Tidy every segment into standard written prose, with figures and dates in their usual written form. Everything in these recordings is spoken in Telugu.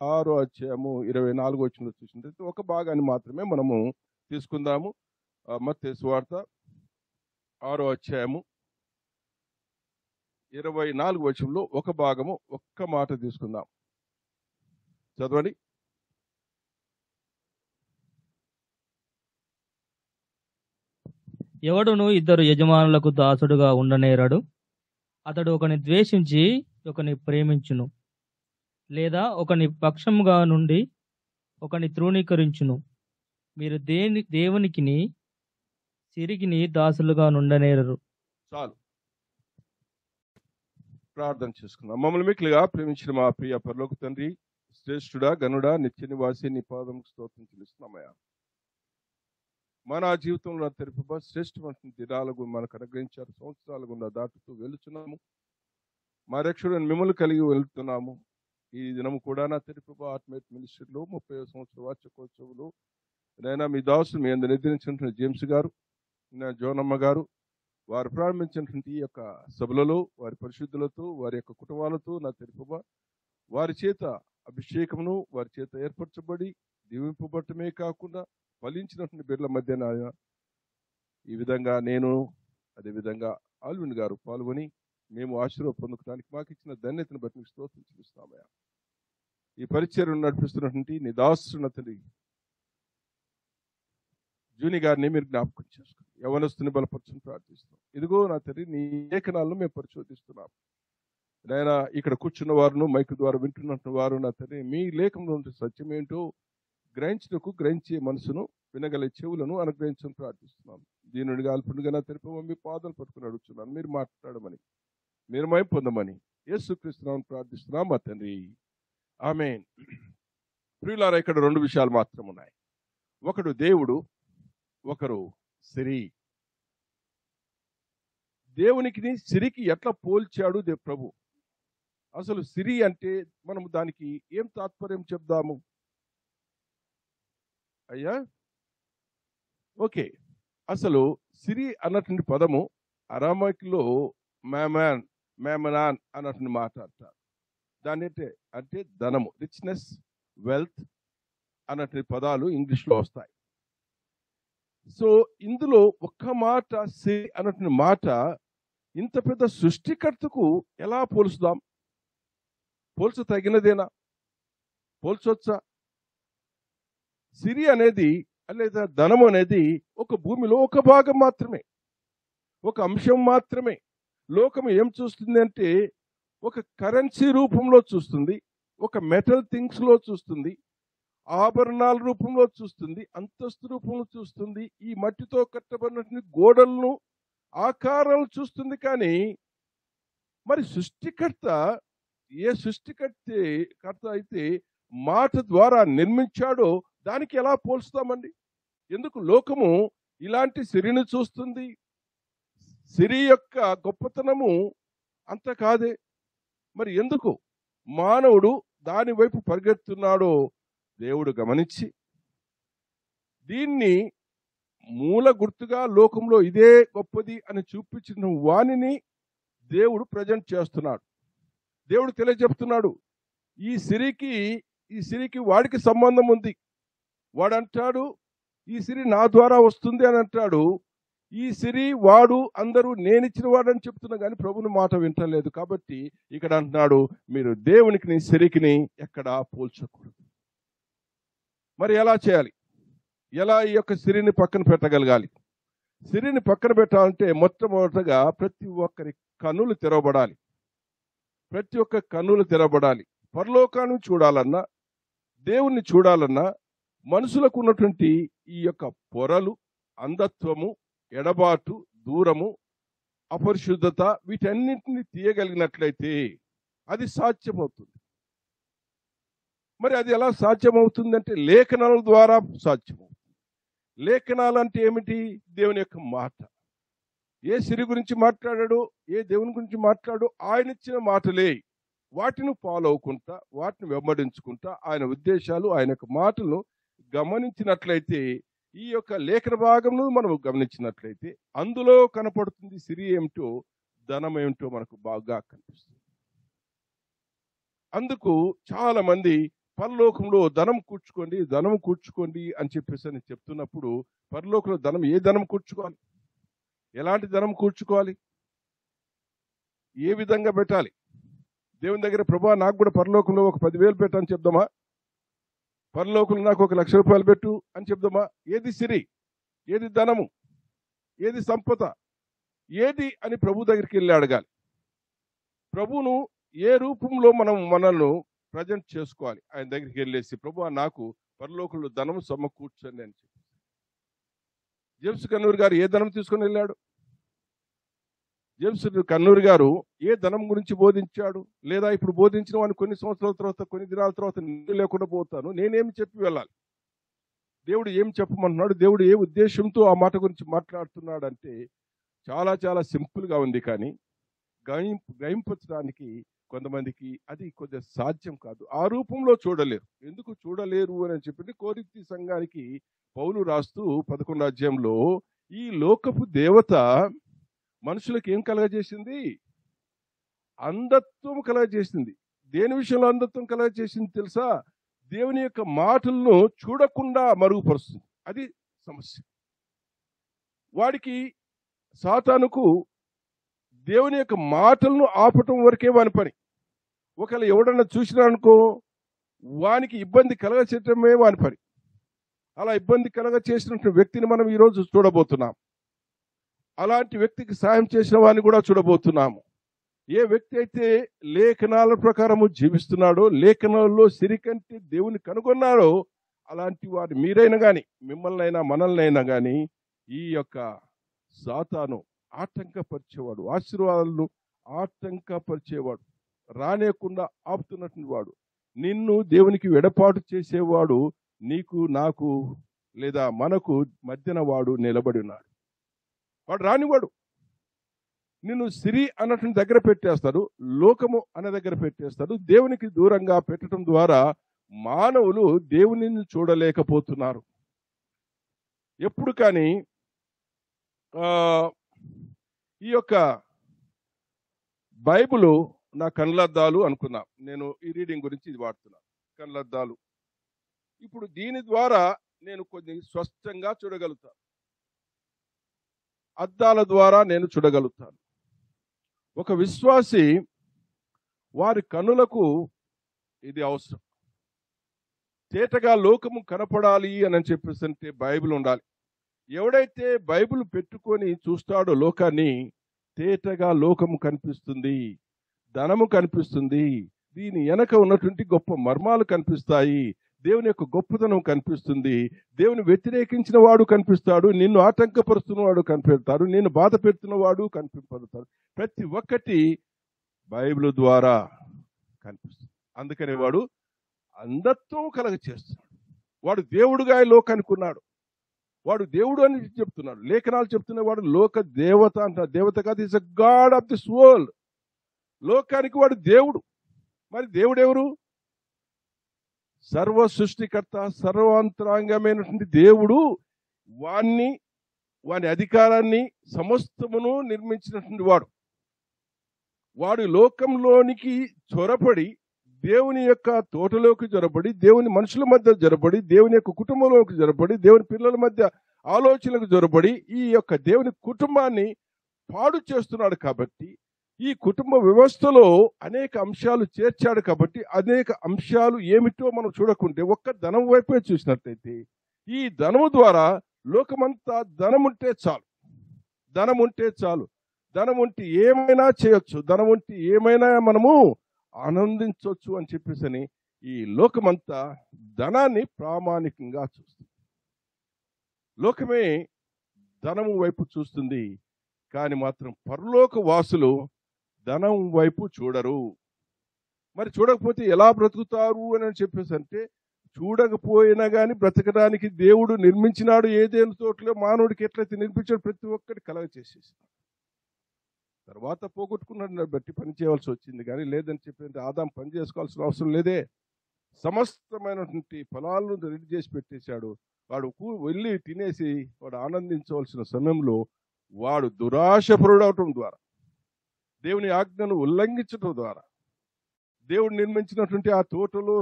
6వ అధ్యాయము 24వ వచనంలో చూసినట్లయితే ఒక భాగాన్ని మాత్రమే మనము తీసుకుందాము. మత్తయి సువార్త 6వ అధ్యాయము 24వ వచనంలో ఒక భాగము ఒక్క మాట తీసుకుందాం. చదవండి. ఎవడును ఇద్దరు యజమానులకు దాసుడుగా ఉండనేరడు. అతడు ఒకని ద్వేషించి ఒకని ప్రేమించును, లేదా ఒకని పక్షముగా నుండి ఒకని తృణీకరించును. మీరు దేవునికిని సిరికిని దాసులుగా నుండనేరరు. చాలు, ప్రార్థన చేసుకుందాం. మమ్మల్ని మిక్కిలిగా ప్రేమించిన మా ప్రియ పరలోక తండ్రి, శ్రేష్ఠుడా, గనుడా, నిత్య నివాసి, నీ పాదముకు స్తోత్రం చెల్లిస్తున్నామయ్యా. మన జీవితంలో తెరుపు శ్రేష్టమైన దినాలకు మనకు అనుగ్రహించారు. సంవత్సరాలు గుండా దాటుతూ వెళుతున్నాము. మా రక్షకుడు మిమ్మల్ని కలిగి వెళుతున్నాము. ఈ దినము కూడా నా తెరుపు ఆత్మీయ మినిస్ట్రీలో 30వ సంవత్సర వార్షికోత్సవంలో నైనా మీ దాసులు మీ అందరూ నిద్రించినటువంటి జేమ్స్ గారు, జోనమ్మ గారు, వారు ప్రారంభించినటువంటి ఈ యొక్క సభలలో వారి పరిశుద్ధులతో వారి యొక్క కుటుంబాలతో నా తెరుపు వారి చేత అభిషేకమును వారి చేత ఏర్పరచబడి దీవింపబడటమే కాకుండా ఫలించినటువంటి బిడ్డల మధ్య ఈ విధంగా నేను అదేవిధంగా ఆల్విన్ గారు పాల్గొని మేము ఆశీర్వాదం పొందుకోవడానికి మాకు ఇచ్చిన ధన్యతను బట్టి మీకు స్తోత్రం చెల్లిస్తున్నామయ్యా. ఈ పరిచర్యను నడిపిస్తున్నటువంటి నీ దాసుని జూని గారిని మీరు జ్ఞాపకం చేసుకోండి. యవనస్తుని బలపరచుని ప్రార్థిస్తున్నాం. ఇదిగో నా తండ్రి, నీ లేఖనాలను మేము పరిశోధిస్తున్నాం. నాయనా, ఇక్కడ కూర్చున్న వారును మైకు ద్వారా వింటున్నటువంటి వారు నా తండ్రి, మీ లేఖంలో ఉంటే సత్యం ఏంటో గ్రహించుటకు గ్రహించే మనసును వినగల చెవులను అనుగ్రహించని ప్రార్థిస్తున్నాను. దీనుడిగా అల్పుడిగా నా తెలుపు మీ పాదాలు పట్టుకుని అడుగుతున్నాను. మీరు మాట్లాడమని, మీరు మై పొందమని యేసుక్రీస్తునామమున ప్రార్థిస్తున్నాం మా తండ్రి, ఆమేన్. ప్రియులారా, ఇక్కడ 2 విషయాలు మాత్రం ఉన్నాయి. ఒకడు దేవుడు, ఒకరు సిరి. దేవునికి సిరికి ఎట్లా పోల్చాడు ప్రభు? అసలు సిరి అంటే మనం దానికి ఏం తాత్పర్యం చెప్దాము అయ్యా? ఓకే, అసలు సిరి అన్నటువంటి పదము అరామైక్లో మ్యామనాన్ అన్నటువంటి మాట్లాడతారు. దాని అంటే ధనము, రిచ్నెస్, వెల్త్ అన్నటువంటి పదాలు ఇంగ్లీష్లో వస్తాయి. సో ఇందులో ఒక్క మాట సిరి అన్నటువంటి మాట ఇంత పెద్ద సృష్టికర్తకు ఎలా పోల్చుదాం? పోల్చతగినదేనా? పోల్చొచ్చా? సిరి అనేది లేదా ధనము అనేది ఒక భూమిలో ఒక భాగం మాత్రమే, ఒక అంశం మాత్రమే. లోకం ఏం చూస్తుంది అంటే ఒక కరెన్సీ రూపంలో చూస్తుంది, ఒక మెటల్ థింగ్స్ లో చూస్తుంది, ఆభరణాల రూపంలో చూస్తుంది, అంతస్తు రూపంలో చూస్తుంది, ఈ మట్టితో కట్టబడినటువంటి గోడలను ఆకారాలు చూస్తుంది. కానీ మరి సృష్టికర్త, ఏ సృష్టికర్త అయితే మాట ద్వారా నిర్మించాడో దానికి ఎలా పోల్చుతామండి? ఎందుకు లోకము ఇలాంటి సిరిని చూస్తుంది? సిరి యొక్క గొప్పతనము అంత కాదే. మరి ఎందుకు మానవుడు దాని వైపు పరిగెత్తున్నాడో దేవుడు గమనించి దీన్ని మూల గుర్తుగా లోకంలో ఇదే గొప్పది అని చూపించిన వాణిని దేవుడు ప్రజెంట్ చేస్తున్నాడు. దేవుడు తెలియజెప్తున్నాడు, ఈ సిరికి వాడికి సంబంధం ఉంది. వాడు అంటాడు, ఈ సిరి నా ద్వారా వస్తుంది అని అంటాడు. ఈ సిరి వాడు అందరూ నేనిచ్చిన వాడని చెప్తున్నా కానీ ప్రభుని మాట వింటలేదు. కాబట్టి ఇక్కడ అంటున్నాడు, మీరు దేవునికి సిరికిని ఎక్కడా పోల్చకూడదు. మరి ఎలా చేయాలి? ఎలా ఈ యొక్క సిరిని పక్కన పెట్టగలగాలి? సిరిని పక్కన పెట్టాలంటే మొట్టమొదటగా ప్రతి ఒక్కరి కన్నులు తెరవబడాలి. ప్రతి ఒక్క కన్నులు తెరవబడాలి. పరలోకాన్ని చూడాలన్నా, దేవుణ్ణి చూడాలన్నా, మనుషులకు ఉన్నటువంటి ఈ యొక్క పొరలు, అంధత్వము, ఎడబాటు, దూరము, అపరిశుద్ధత, వీటన్నింటినీ తీయగలిగినట్లయితే అది సాధ్యమవుతుంది. మరి అది ఎలా సాధ్యమవుతుందంటే లేఖనాల ద్వారా సాధ్యమవుతుంది. లేఖనాలు అంటే ఏమిటి? దేవుని యొక్క మాట. ఏ సిరి గురించి మాట్లాడాడో, ఏ దేవుని గురించి మాట్లాడో ఆయన ఇచ్చిన మాటలే. వాటిని ఫాలో అవ్వకుండా, వాటిని వెంబడించుకుంటా ఆయన ఉద్దేశాలు, ఆయన యొక్క మాటలను గమనించినట్లయితే, ఈ యొక్క లేఖన భాగంలో మనం గమనించినట్లయితే అందులో కనపడుతుంది సిరి ఏమిటో, ధనం ఏమిటో మనకు బాగా కనిపిస్తుంది. అందుకు చాలా మంది పరలోకంలో ధనం కూర్చుకోండి అని చెప్పేసి అని చెప్తున్నప్పుడు పరలోకంలో ఏ ధనం కూర్చుకోవాలి, ఎలాంటి ధనం కూర్చుకోవాలి, ఏ విధంగా పెట్టాలి? దేవుని దగ్గర ప్రభువా నాకు కూడా పరలోకంలో ఒక 10,000 పెట్టని చెప్దామా? పరలోకంలో నాకు 1,00,000 రూపాయలు పెట్టు అని చెప్దామా? ఏది సిరి, ఏది ధనము, ఏది సంపద, ఏది అని ప్రభు దగ్గరికి వెళ్ళి అడగాలి. ప్రభువును ఏ రూపంలో మనల్ని ప్రజెంట్ చేసుకోవాలి? ఆయన దగ్గరికి వెళ్ళేసి ప్రభువా నాకు పరలోకంలో ధనము సమకూర్చండి అని చెప్పి. జేమ్స్ కన్నూరు గారు ఏ ధనం తీసుకొని వెళ్ళాడు? జేమ్స్ కన్నూరు గారు ఏ ధనం గురించి బోధించాడు? లేదా ఇప్పుడు బోధించిన వాడిని కొన్ని సంవత్సరాల తర్వాత, కొన్ని దినాల తర్వాత నేను లేకుండా పోతాను, నేనేమి చెప్పి వెళ్ళాలి? దేవుడు ఏం చెప్పమంటున్నాడు? దేవుడు ఏ ఉద్దేశంతో ఆ మాట గురించి మాట్లాడుతున్నాడు అంటే చాలా చాలా సింపుల్గా ఉంది. కానీ గ్రహింపచడానికి కొంతమందికి అది కొద్దిగా సాధ్యం కాదు. ఆ రూపంలో చూడలేరు. ఎందుకు చూడలేరు అని చెప్పింది కొరింథీ సంఘానికి పౌలు రాస్తూ 11వ అధ్యాయంలో ఈ లోకపు దేవత మనుషులకు ఏం కలగజేసింది? అంధత్వం కలగజేసింది. దేని విషయంలో అంధత్వం కలగజేసింది తెలుసా? దేవుని యొక్క మాటలను చూడకుండా మరుగుపరుస్తుంది. అది సమస్య. వాడికి సాతానుకు దేవుని యొక్క మాటలను ఆపటం వరకే వాని పని. ఒకవేళ ఎవడన్నా చూసినా అనుకో వానికి ఇబ్బంది కలగచేయటమే వాని పని. అలా ఇబ్బంది కలగచేసినటువంటి వ్యక్తిని మనం ఈరోజు చూడబోతున్నాం. అలాంటి వ్యక్తికి సాయం చేసిన వాడిని కూడా చూడబోతున్నాము. ఏ వ్యక్తి అయితే లేఖనాల ప్రకారము జీవిస్తున్నాడో, లేఖనాల్లో సిరికంటే దేవుని కనుగొన్నాడో, అలాంటి వారు మీరైనా కానీ, మిమ్మల్నైనా మనల్నైనా కానీ ఈ యొక్క సాతాను ఆటంకపరిచేవాడు, ఆశీర్వాదాలను ఆటంకపరిచేవాడు, రానేకుండా ఆపుతున్నటువంటి వాడు, నిన్ను దేవునికి వెడపాటు చేసేవాడు నీకు, నాకు లేదా మనకు మధ్యన వాడు నిలబడి ఉన్నాడు. వాడు రానివాడు. నిన్ను సిరి అన్నటువంటి దగ్గర పెట్టేస్తాడు, లోకము అనే దగ్గర పెట్టేస్తాడు. దేవునికి దూరంగా పెట్టడం ద్వారా మానవులు దేవునిని చూడలేకపోతున్నారు. ఎప్పుడు కానీ ఈ యొక్క బైబిల్ నా కళ్ళద్దాలు అనుకున్నాం. నేను ఈ రీడింగ్ గురించి ఇది వాడుతున్నాను, కళ్ళద్దాలు. ఇప్పుడు దీని ద్వారా నేను కొన్ని స్పష్టంగా చూడగలుగుతాను. అద్దాల ద్వారా నేను చూడగలుగుతాను. ఒక విశ్వాసి వారి కన్నులకు ఇది అవసరం. తేటగా లోకము కనపడాలి అని చెప్పేసి అంటే బైబిల్ ఉండాలి. ఎవడైతే బైబిల్ పెట్టుకొని చూస్తాడో లోకాన్ని, తేటగా లోకము కనిపిస్తుంది, ధనము కనిపిస్తుంది, దీని వెనక ఉన్నటువంటి గొప్ప మర్మాలు కనిపిస్తాయి, దేవుని యొక్క గొప్పతనం కనిపిస్తుంది, దేవుని వ్యతిరేకించిన వాడు కనిపిస్తాడు, నిన్ను ఆటంకపరుస్తున్న వాడు కనిపెడతాడు, నిన్ను బాధ పెడుతున్న వాడు కనిపింపడతాడు. ప్రతి ఒక్కటి బైబిల్ ద్వారా కనిపిస్తుంది. అందుకని వాడు అంధత్వం కలగ చేస్తున్నాడు. వాడు దేవుడుగా ఈ లోకానికి ఉన్నాడు. వాడు దేవుడు అని చెప్తున్నాడు. లేఖనాలు చెప్తున్న వాడు లోక దేవత అంటారు. దేవత కాదు, is a God of this world. లోకానికి వాడు దేవుడు. మరి దేవుడు ఎవరు? సర్వ సృష్టికర్త, సర్వాంతరాంగమైనటువంటి దేవుడు. వాని అధికారాన్ని సమస్తమును నిర్మించినటువంటి వాడు. వాడు లోకంలోనికి చొరబడి, దేవుని యొక్క తోటలోకి జొరబడి, దేవుని మనుషుల మధ్య జొరబడి, దేవుని యొక్క కుటుంబంలోకి జొరబడి, దేవుని పిల్లల మధ్య ఆలోచనలకు జొరబడి ఈ యొక్క దేవుని కుటుంబాన్ని పాడు చేస్తున్నాడు. కాబట్టి ఈ కుటుంబ వ్యవస్థలో అనేక అంశాలు చేర్చాడు. కాబట్టి అనేక అంశాలు ఏమిటో మనం చూడకుంటే ఒక్క ధనం వైపే చూసినట్లయితే, ఈ ధనము ద్వారా లోకమంతా ధనముంటే చాలు, ధనముంటే చాలు, ధనముంటే ఏమైనా చేయొచ్చు, ధనముంటే ఏమైనా మనము ఆనందించవచ్చు అని చెప్పేసి ఈ లోకమంతా ధనాన్ని ప్రామాణికంగా చూస్తుంది. లోకమే ధనము వైపు చూస్తుంది, కానీ మాత్రం పరలోక వాసులు ధనం వైపు చూడరు. మరి చూడకపోతే ఎలా బ్రతుకుతారు అని చెప్పేసి అంటే, చూడకపోయినా కానీ బ్రతకడానికి దేవుడు నిర్మించినాడు. ఏదేని తోటలో మానవుడికి ఎట్లయితే నిర్మించాడు ప్రతి ఒక్కటి కలగ చేసేసాడు. తర్వాత పోగొట్టుకున్నాడు బట్టి పని చేయవలసి వచ్చింది. కానీ లేదని చెప్పి ఆదాం పని చేసుకోవాల్సిన అవసరం లేదే. సమస్తమైనటువంటి ఫలాలను రెడీ చేసి పెట్టేశాడు. వాడు వెళ్ళి తినేసి వాడు ఆనందించవలసిన సమయంలో వాడు దురాశపరుడవటం ద్వారా, దేవుని ఆజ్ఞను ఉల్లంఘించడం ద్వారా, దేవుడు నిర్మించినటువంటి ఆ తోటలో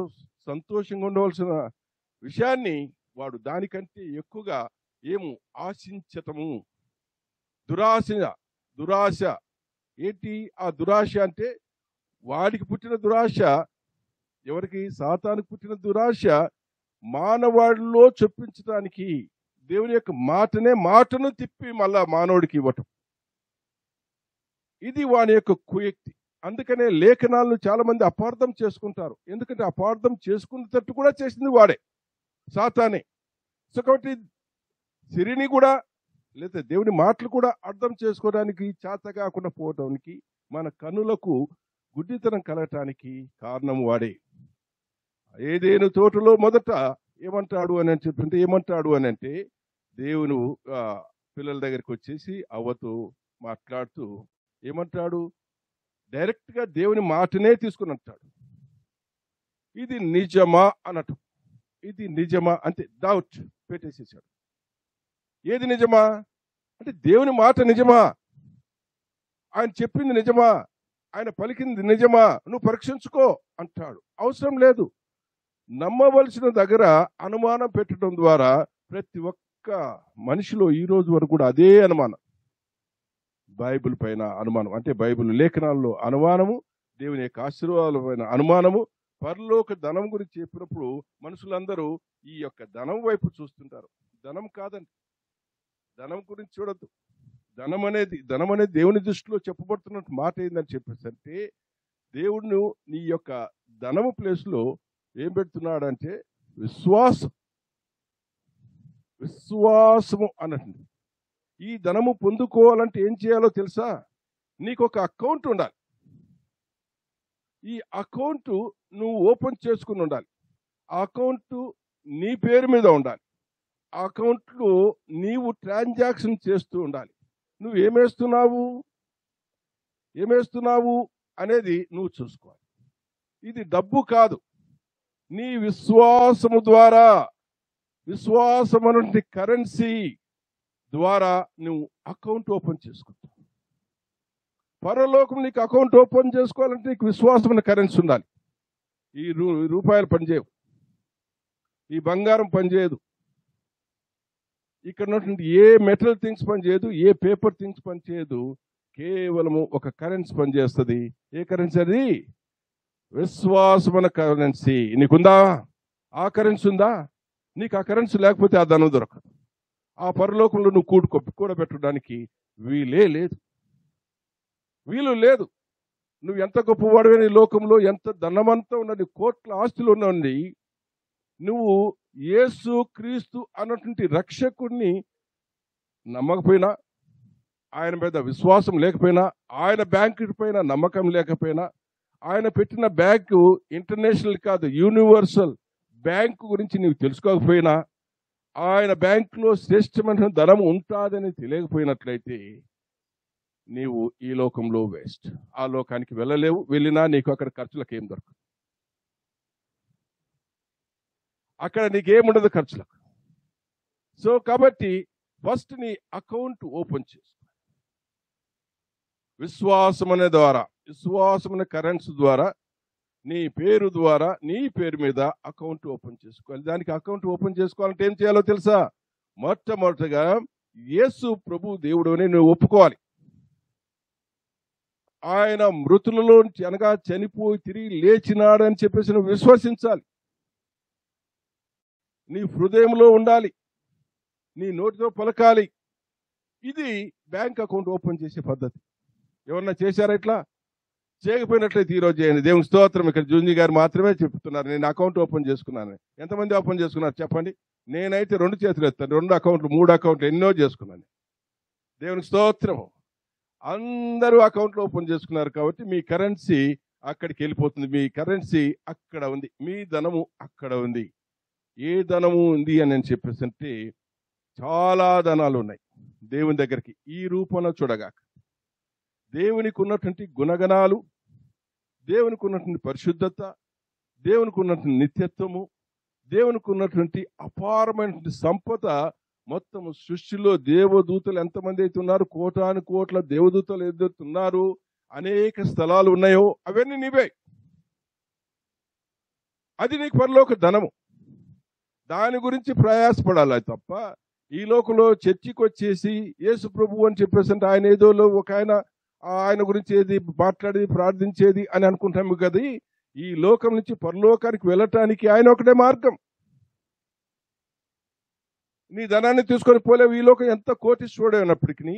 సంతోషంగా ఉండవలసిన విషయాన్ని వాడు దానికంటే ఎక్కువగా ఏము ఆశించటము. దురాశ ఏంటి? ఆ దురాశ అంటే వాడికి పుట్టిన దురాశ, ఎవరికి? సాతానుకు పుట్టిన దురాశ మానవాడిలో చొప్పించడానికి దేవుని యొక్క మాటను తిప్పి మళ్ళా మానవుడికి ఇవ్వటం. ఇది వాని యొక్క కుయుక్తి. అందుకనే లేఖనాలను చాలా మంది అపార్థం చేసుకుంటారు. ఎందుకంటే అపార్థం చేసుకునేటట్టు కూడా చేసింది వాడే, సాతానే. సో కాబట్టి సిరిని కూడా లేదా దేవుని మాటలు కూడా అర్థం చేసుకోవడానికి చేత కాకుండా పోవడానికి, మన కన్నులకు గుడ్డితనం కలగటానికి కారణం వాడే. ఏదేను తోటలో మొదట ఏమంటాడు అని అంటే దేవుని పిల్లల దగ్గరికి వచ్చేసి అవ్వతో మాట్లాడుతూ ఏమంటాడు? డైరెక్ట్ గా దేవుని మాటనే తీసుకుని అంటాడు, ఇది నిజమా అన్నట్టు. ఇది నిజమా అంటే డౌట్ పెట్టేసేసాడు. ఏది నిజమా అంటే దేవుని మాట నిజమా, ఆయన చెప్పింది నిజమా, ఆయన పలికింది నిజమా, నువ్వు పరీక్షించుకో అంటాడు. అవసరం లేదు. నమ్మవలసిన దగ్గర అనుమానం పెట్టడం ద్వారా ప్రతి ఒక్క మనిషిలో ఈ రోజు వరకు కూడా అదే అనుమానం. బైబిల్ పైన అనుమానం అంటే బైబిల్ లేఖనాల్లో అనుమానము, దేవుని యొక్క ఆశీర్వాదాల పైన అనుమానము. పరలోక ధనం గురించి చెప్పినప్పుడు మనుషులందరూ ఈ యొక్క ధనం వైపు చూస్తుంటారు. ధనం కాదండి, ధనం గురించి చూడద్దు. ధనం అనేది దేవుని దృష్టిలో చెప్పబడుతున్నట్టు మాట ఏందని చెప్పేసి అంటే, దేవుడు నీ యొక్క ధనము ప్లేస్లో ఏం పెడుతున్నాడంటే విశ్వాసము అన్నట్టు. ఈ ధనము పొందుకోవాలంటే ఏం చేయాలో తెలుసా? నీకు ఒక అకౌంట్ ఉండాలి. ఈ అకౌంట్ నువ్వు ఓపెన్ చేసుకుని ఉండాలి. ఆ అకౌంట్ నీ పేరు మీద ఉండాలి. ఆ అకౌంట్లో నీవు ట్రాన్సాక్షన్ చేస్తూ ఉండాలి. నువ్వు ఏమేస్తున్నావు అనేది నువ్వు చూసుకోవాలి. ఇది డబ్బు కాదు, నీ విశ్వాసము ద్వారా, విశ్వాసం అనే కరెన్సీ ద్వారా నువ్వు అకౌంట్ ఓపెన్ చేసుకుంటావు. పరలోకం నీకు అకౌంట్ ఓపెన్ చేసుకోవాలంటే నీకు విశ్వాసం అనే కరెన్సీ ఉండాలి. ఈ రూపాయలు పనిచేయవు, ఈ బంగారం పనిచేయదు, ఇక్కడ ఉన్నటువంటి ఏ మెటల్ థింగ్స్ పనిచేయదు, ఏ పేపర్ థింగ్స్ పనిచేయదు. కేవలము ఒక కరెన్సీ పనిచేస్తుంది. ఏ కరెన్సీ అది? విశ్వాసం అనే కరెన్సీ. నీకుందా? ఆ కరెన్సీ ఉందా? నీకు ఆ కరెన్సీ లేకపోతే ఆ ధనం దొరకదు. ఆ పరలోకంలో నువ్వు కూడబెట్టడానికి వీలు లేదు. నువ్వు ఎంత గొప్పవాడివైన ఈ లోకంలో, ఎంత ధనమంతా ఉన్నది, కోట్ల ఆస్తులు ఉన్నది, నువ్వు యేసు క్రీస్తు అన్నటువంటి రక్షకుడిని నమ్మకపోయినా, ఆయన మీద విశ్వాసం లేకపోయినా, ఆయన బ్యాంకు పైన నమ్మకం లేకపోయినా, ఆయన పెట్టిన బ్యాంకు ఇంటర్నేషనల్ కాదు, యూనివర్సల్ బ్యాంకు గురించి నీవు తెలుసుకోకపోయినా, ఆయన బ్యాంకులో శ్రేష్టమైన ధనం ఉంటాదని తెలియకపోయినట్లయితే నీవు ఈ లోకంలో వేస్ట్. ఆ లోకానికి వెళ్ళలేవు. వెళ్ళినా నీకు అక్కడ ఖర్చులకు ఏం దొరకదు. అక్కడ నీకేముండదు ఖర్చులకు. సో కాబట్టి ఫస్ట్ నీ అకౌంట్ ఓపెన్ చేసుకో. విశ్వాసం అనే కరెన్సీ ద్వారా, నీ పేరు ద్వారా, నీ పేరు మీద అకౌంట్ ఓపెన్ చేసుకోవాలి. దానికి అకౌంట్ ఓపెన్ చేసుకోవాలంటే ఏం చేయాలో తెలుసా? మొట్టమొదటిగా యేసు ప్రభు దేవుడు అని నువ్వు ఒప్పుకోవాలి. ఆయన మృతులలో అనగా చనిపోయి తిరిగి లేచినాడని చెప్పేసి నువ్వు విశ్వసించాలి. నీ హృదయంలో ఉండాలి, నీ నోటితో పలకాలి. ఇది బ్యాంక్ అకౌంట్ ఓపెన్ చేసే పద్ధతి. ఎవరన్నా చేశారా ఇట్లా? చేయకపోయినట్లయితే ఈరోజు చేయండి. దేవుని స్తోత్రం. ఇక్కడ జూంజీ గారు మాత్రమే చెప్తున్నారు నేను అకౌంట్ ఓపెన్ చేసుకున్నాను. ఎంతమంది ఓపెన్ చేసుకున్నారు చెప్పండి? నేనైతే 2 చేతులు ఎత్తాను. 2 అకౌంట్లు 3 అకౌంట్లు ఎన్నో చేసుకున్నాను. దేవుని స్తోత్రం. అందరూ అకౌంట్లు ఓపెన్ చేసుకున్నారు కాబట్టి మీ కరెన్సీ అక్కడికి వెళ్ళిపోతుంది. మీ కరెన్సీ అక్కడ ఉంది, మీ ధనము అక్కడ ఉంది. ఏ ధనము ఉంది అని నేను చెప్పేసి అంటే చాలా ధనాలు ఉన్నాయి దేవుని దగ్గరికి. ఈ రూపంలో చూడగాక దేవునికి ఉన్నటువంటి గుణగణాలు, దేవునికి ఉన్నటువంటి పరిశుద్ధత, దేవునికి ఉన్నటువంటి నిత్యత్వము, దేవునికి ఉన్నటువంటి అపారమైనటువంటి సంపద, మొత్తం సృష్టిలో దేవదూతలు ఎంతమంది అయితే ఉన్నారు, కోటాను కోట్ల దేవదూతలు ఎదురుతున్నారు, అనేక స్థలాలు ఉన్నాయో అవన్నీ నీవే. అది నీకు పరలోక ధనము. దాని గురించి ప్రయాసపడాలి తప్ప ఈ లోకంలో చర్చికి వచ్చేసి యేసు ప్రభు అని చెప్పేసి అంటే ఆయన ఏదో ఒక ఆయన గురించి ఏది మాట్లాడేది ప్రార్థించేది అని అనుకుంటాము కదా. ఈ లోకం నుంచి పరలోకానికి వెళ్ళటానికి ఆయన ఒకటే మార్గం. నీ ధనాన్ని తీసుకొని పోలేవు. ఈ లోకం ఎంత కోటీశ్వరుడు అయినప్పటికీ,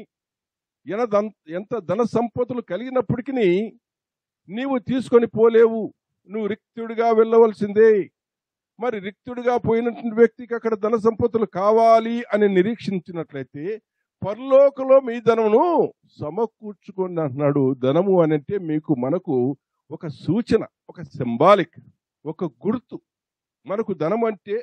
ఎంత ధన సంపదలు కలిగినప్పటికీ నీవు తీసుకొని పోలేవు. నువ్వు రిక్తుడిగా వెళ్ళవలసిందే. మరి రిక్తుడిగా పోయినటువంటి వ్యక్తికి అక్కడ ధన సంపదలు కావాలి అని నిరీక్షించినట్లయితే పరలోకంలో మీ ధనమును సమకూర్చుకోండి అంటున్నాడు. ధనము అని అంటే మనకు ఒక సూచన, ఒక సింబాలిక్, ఒక గుర్తు. మనకు ధనం అంటే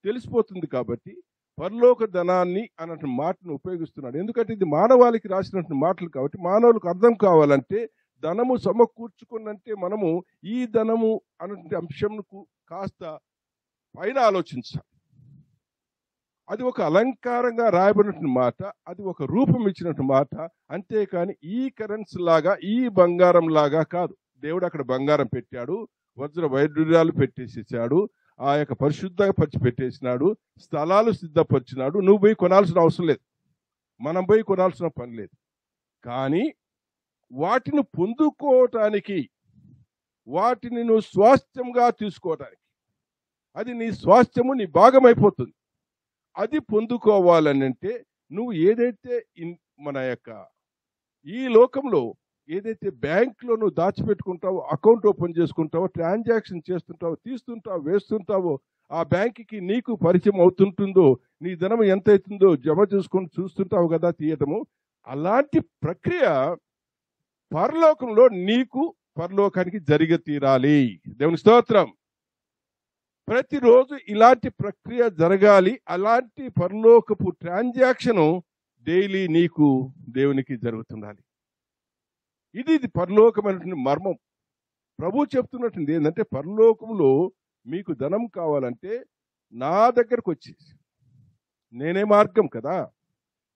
తెలిసిపోతుంది కాబట్టి పరలోక ధనాన్ని అన్నట్టు మాటను ఉపయోగిస్తున్నాడు. ఎందుకంటే ఇది మానవాళికి రాసినటువంటి మాటలు కాబట్టి మానవులకు అర్థం కావాలంటే ధనము సమకూర్చుకున్నంటే మనము ఈ ధనము అన్నటువంటి అంశంకు కాస్త పైన ఆలోచించాలి. అది ఒక అలంకారంగా రాయబడినటువంటి మాట, అది ఒక రూపం ఇచ్చినట్టు మాట. అంతేకాని ఈ కరెన్సీ లాగా, ఈ బంగారం లాగా కాదు. దేవుడు అక్కడ బంగారం పెట్టాడు, వజ్ర వైడూర్యాలు పెట్టేసేసాడు, ఆ యొక్క పరిశుద్ధపరిచి పెట్టేసినాడు, స్థలాలు సిద్ధపరిచినాడు. నువ్వు పోయి కొనాల్సిన అవసరం లేదు, మనం పోయి కొనాల్సిన పని లేదు. కానీ వాటిని పొందుకోవటానికి, వాటిని నువ్వు స్వాస్థ్యంగా తీసుకోవటానికి, అది నీ స్వాస్థ్యము, నీ భాగం అయిపోతుంది. అది పొందుకోవాలని అంటే నువ్వు ఏదైతే మన యొక్క ఈ లోకంలో ఏదైతే బ్యాంకులో నువ్వు దాచిపెట్టుకుంటావో, అకౌంట్ ఓపెన్ చేసుకుంటావో, ట్రాన్సాక్షన్ చేస్తుంటావో, తీస్తుంటావో, వేస్తుంటావో, ఆ బ్యాంకుకి నీకు పరిచయం అవుతుంటుందో, నీ ధనం ఎంత అవుతుందో జమ చేసుకొని చూస్తుంటావు కదా తీయటము. అలాంటి ప్రక్రియ పరలోకంలో నీకు పరలోకానికి జరిగి తీరాలి. దేవుని స్తోత్రం. ప్రతిరోజు ఇలాంటి ప్రక్రియ జరగాలి. అలాంటి పరలోకపు ట్రాన్సాక్షన్ డైలీ నీకు దేవునికి జరుగుతుండాలి. ఇది పరలోకమైనటువంటి మర్మం. ప్రభు చెప్తున్నట్టుంది ఏంటంటే పరలోకంలో మీకు ధనం కావాలంటే నా దగ్గరకు వచ్చేసి, నేనే మార్గం కదా,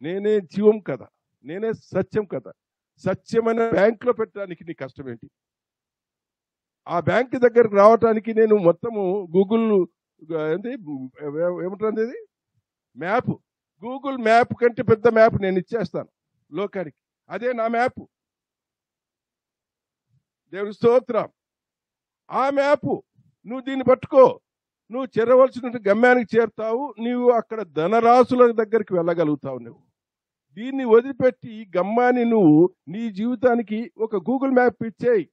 నేనే జీవం కదా, నేనే సత్యం కదా. సత్యమైన బ్యాంకులో పెట్టడానికి నీ కష్టం ఏంటి? ఆ బ్యాంక్ దగ్గరకు రావటానికి నేను మొత్తము గూగుల్ ఏమంటుంది ఇది మ్యాప్, గూగుల్ మ్యాప్ కంటే పెద్ద మ్యాప్ నేను ఇచ్చేస్తాను లోకానికి. అదే నా మ్యాప్. దేవుని స్తోత్రం. ఆ మ్యాప్ నువ్వు దీన్ని పట్టుకో, నువ్వు చేరవలసిన గమ్యానికి చేరుతావు. నీవు అక్కడ ధనరాశుల దగ్గరికి వెళ్ళగలుగుతావు. నువ్వు దీన్ని వదిలిపెట్టి ఈ గమ్యాన్ని నువ్వు నీ జీవితానికి ఒక గూగుల్ మ్యాప్ ఇచ్చేయి.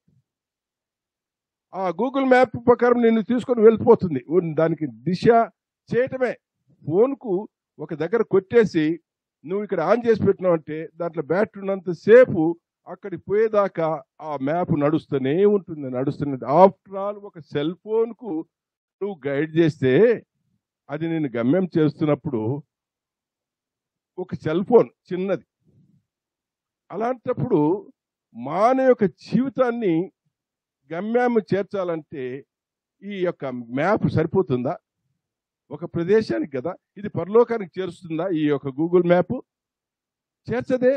ఆ గూగుల్ మ్యాప్ ప్రకారం నిన్ను తీసుకొని వెళ్ళిపోతుంది. దానికి దిశ చేయటమే. ఫోన్కు ఒక దగ్గర కొట్టేసి నువ్వు ఇక్కడ ఆన్ చేసి పెట్టినావంటే దాంట్లో బ్యాటరీ ఉన్నంతసేపు అక్కడికి పోయేదాకా ఆ మ్యాప్ నడుస్తూనే ఉంటుంది. ఆఫ్టర్ ఆల్ ఒక సెల్ ఫోన్కు నువ్వు గైడ్ చేస్తే అది నేను గమ్యం చేస్తున్నప్పుడు ఒక సెల్ ఫోన్ చిన్నది. అలాంటప్పుడు మానవ యొక్క జీవితాన్ని గమ్యాన్ని చేర్చాలంటే ఈ యొక్క మ్యాప్ సరిపోతుందా? ఒక ప్రదేశానికి కదా, ఇది పరలోకానికి చేరుస్తుందా ఈ యొక్క గూగుల్ మ్యాప్? చేర్చదే.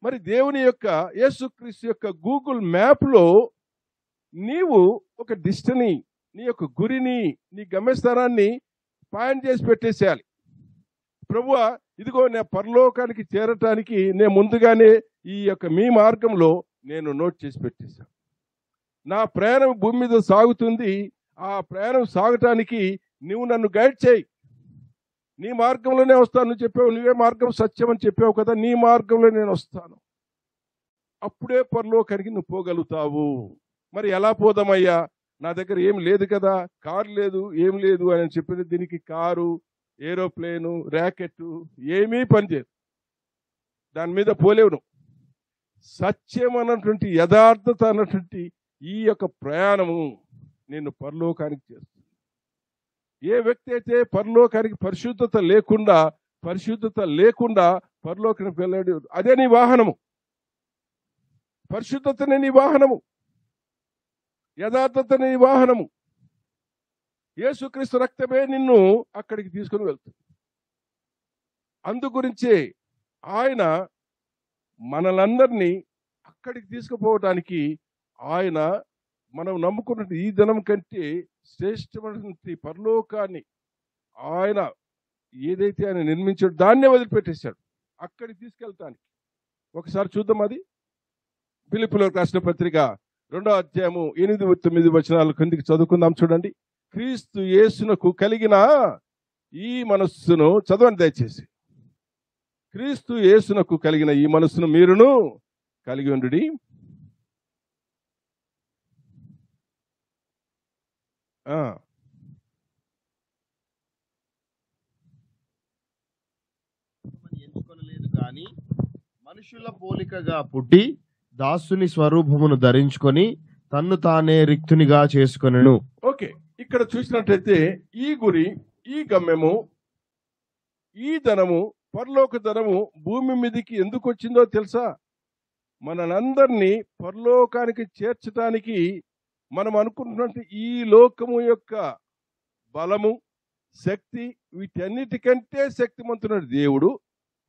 మరి దేవుని యొక్క యేసుక్రీస్తు యొక్క గూగుల్ మ్యాప్లో నీవు ఒక దిశని, నీ యొక్క గురిని, నీ గమ్యస్థానాన్ని పాయింట్ చేసి పెట్టేసేయాలి. ప్రభువా, ఇదిగో నేను పరలోకానికి చేరటానికి నేను ముందుగానే ఈ యొక్క మీ మార్గంలో నేను నోట్ చేసి పెట్టేశాను. నా ప్రయాణం భూమి మీద సాగుతుంది. ఆ ప్రయాణం సాగటానికి నువ్వు నన్ను గైడ్ చేయి. నీ మార్గంలోనే వస్తాను. నువ్వు చెప్పావు, నువ్వే మార్గం సత్యం అని చెప్పావు కదా, నీ మార్గంలో నేను వస్తాను. అప్పుడే పరలోకానికి నువ్వు పోగలుగుతావు. మరి ఎలా పోదామయ్యా, నా దగ్గర ఏం లేదు కదా, కారు లేదు, ఏం లేదు అని చెప్పిన దీనికి కారు, ఏరోప్లేను, ర్యాకెట్ ఏమీ పనిచేయదు. దాని మీద పోలేవు నువ్వు. సత్యం అన్నటువంటి, యథార్థత అన్నటువంటి ఈ యొక్క ప్రయాణము నిన్ను పరలోకానికి చేస్తుంది. ఏ వ్యక్తి అయితే పరలోకానికి పరిశుద్ధత లేకుండా పరలోకానికి వెళ్ళాడు, అదే నీ వాహనము. పరిశుద్ధతనే నీ వాహనము, యథార్థతనే నీ వాహనము. యేసుక్రీస్తు రక్తమే నిన్ను అక్కడికి తీసుకుని వెళ్తుంది. అందుగురించే ఆయన మనలందరినీ అక్కడికి తీసుకుపోవడానికి ఆయన మనం నమ్ముకున్న ఈ ధనం కంటే శ్రేష్టమైనటువంటి పరలోకాన్ని ఆయన ఏదైతే ఆయన నిర్మించాడో దాన్నే వదిలిపెట్టేశాడు అక్కడికి తీసుకెళ్తానికి. ఒకసారి చూద్దాం. అది ఫిలిప్పీయులకు రాసిన పత్రిక 2వ అధ్యాయము 8-9 వచనాలు కిందికి చదువుకుందాం. చూడండి. క్రీస్తు యేసునకు కలిగిన ఈ మనస్సును చదవండి దయచేసి. క్రీస్తు యేసునకు కలిగిన ఈ మనస్సును మీరును కలిగి ఉండుడి. ఎంచుకొనలేదు కానీ మనుషుల పోలికగా పుట్టి దాసుని స్వరూపమును ధరించుకొని తన్ను తానే రిక్తునిగా చేసుకొనెను. ఓకే, ఇక్కడ చూసినట్లయితే ఈ గురి, ఈ గమ్యము, ఈ ధనము, పరలోక ధనము భూమి మీదకి ఎందుకు వచ్చిందో తెలుసా? మనందరినీ పరలోకానికి చేర్చడానికి మనం అనుకుంటున్నట్టు ఈ లోకము యొక్క బలము, శక్తి, వీటన్నిటికంటే శక్తిమంతుడు